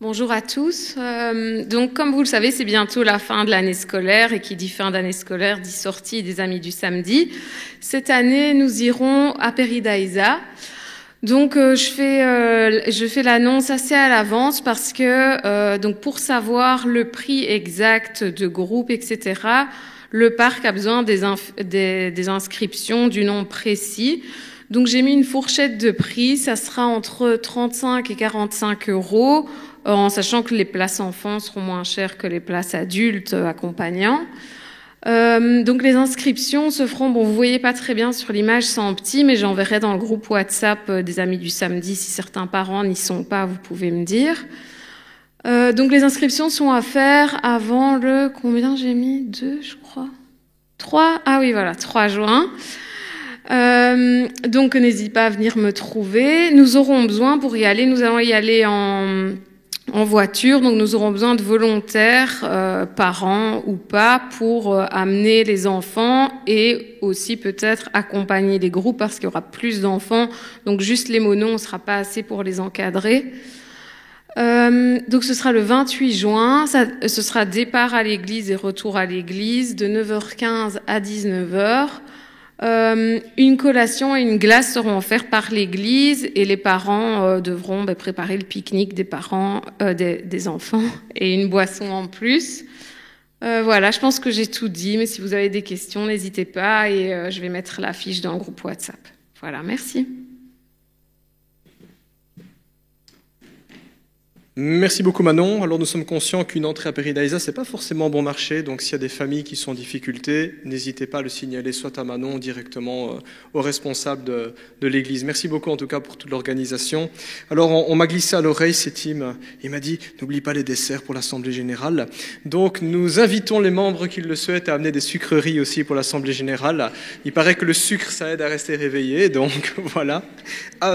Bonjour à tous. Donc, comme vous le savez, c'est bientôt la fin de l'année scolaire et qui dit fin d'année scolaire dit sortie des Amis du Samedi. Cette année, nous irons à Peridaïsa. Donc, je fais l'annonce assez à l'avance parce que, donc, pour savoir le prix exact de groupe, etc., le parc a besoin des inscriptions du nom précis. Donc, j'ai mis une fourchette de prix. Ça sera entre 35 et 45 €. En sachant que les places enfants seront moins chères que les places adultes accompagnants. Donc les inscriptions se feront, bon vous voyez pas très bien sur l'image, c'est en petit, mais j'enverrai dans le groupe WhatsApp des Amis du Samedi. Si certains parents n'y sont pas, vous pouvez me dire. Donc les inscriptions sont à faire avant le, combien j'ai mis? 2 je crois 3, ah oui voilà, 3 juin. Donc n'hésitez pas à venir me trouver. Nous aurons besoin pour y aller, nous allons y aller en voiture, donc nous aurons besoin de volontaires, parents ou pas, pour amener les enfants et aussi peut-être accompagner les groupes parce qu'il y aura plus d'enfants, donc juste les monos, on ne sera pas assez pour les encadrer. Donc ce sera le 28 juin, ce sera départ à l'église et retour à l'église de 9h15 à 19h. Une collation et une glace seront offertes par l'église et les parents devront préparer le pique-nique des parents, des enfants et une boisson en plus. Voilà, je pense que j'ai tout dit, mais si vous avez des questions, n'hésitez pas et je vais mettre l'affiche dans le groupe WhatsApp. Voilà, merci. Merci beaucoup Manon. Alors nous sommes conscients qu'une entrée à Péridaïsa, c'est pas forcément bon marché, donc s'il y a des familles qui sont en difficulté, n'hésitez pas à le signaler soit à Manon directement au responsable de l'église. Merci beaucoup en tout cas pour toute l'organisation. Alors on m'a glissé à l'oreille, Sétim, il m'a dit n'oublie pas les desserts pour l'Assemblée Générale. Donc nous invitons les membres qui le souhaitent à amener des sucreries aussi pour l'Assemblée Générale. Il paraît que le sucre ça aide à rester réveillé, donc voilà.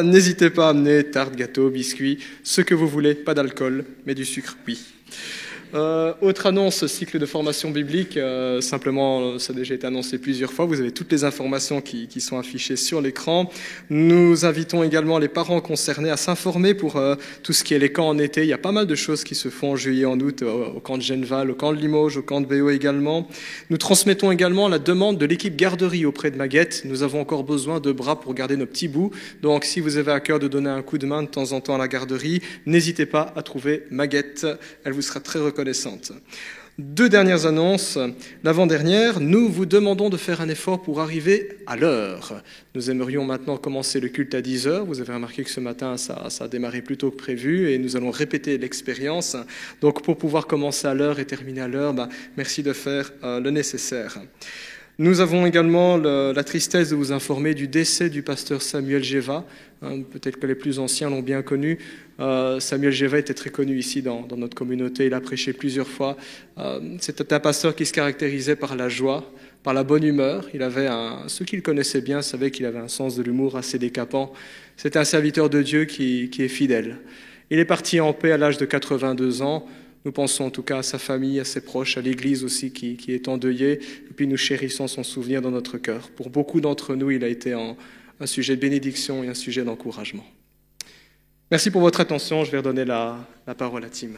N'hésitez pas à amener tartes, gâteaux, biscuits, ce que vous voulez, pas d'alcool, mais du sucre, oui. Autre annonce, cycle de formation biblique, simplement, ça a déjà été annoncé plusieurs fois, vous avez toutes les informations qui sont affichées sur l'écran. Nous invitons également les parents concernés à s'informer pour tout ce qui est les camps en été. Il y a pas mal de choses qui se font en juillet, en août, au camp de Genneval, au camp de Limoges, au camp de Béo également. Nous transmettons également la demande de l'équipe garderie auprès de Maguette. Nous avons encore besoin de bras pour garder nos petits bouts. Donc si vous avez à cœur de donner un coup de main de temps en temps à la garderie, n'hésitez pas à trouver Maguette. Elle vous sera très reconnaissante. Deux dernières annonces. L'avant-dernière, nous vous demandons de faire un effort pour arriver à l'heure. Nous aimerions maintenant commencer le culte à 10h. Vous avez remarqué que ce matin, ça a démarré plus tôt que prévu et nous allons répéter l'expérience. Donc pour pouvoir commencer à l'heure et terminer à l'heure, merci de faire le nécessaire. Nous avons également la tristesse de vous informer du décès du pasteur Samuel Géva. Peut-être que les plus anciens l'ont bien connu. Samuel Géva était très connu ici dans notre communauté. Il a prêché plusieurs fois. C'était un pasteur qui se caractérisait par la joie, par la bonne humeur. Ceux qui le connaissaient bien savaient qu'il avait un sens de l'humour assez décapant. C'était un serviteur de Dieu qui est fidèle. Il est parti en paix à l'âge de 82 ans. Nous pensons en tout cas à sa famille, à ses proches, à l'Église aussi qui est endeuillée. Et puis nous chérissons son souvenir dans notre cœur. Pour beaucoup d'entre nous, il a été un sujet de bénédiction et un sujet d'encouragement. Merci pour votre attention. Je vais redonner la parole à Tim.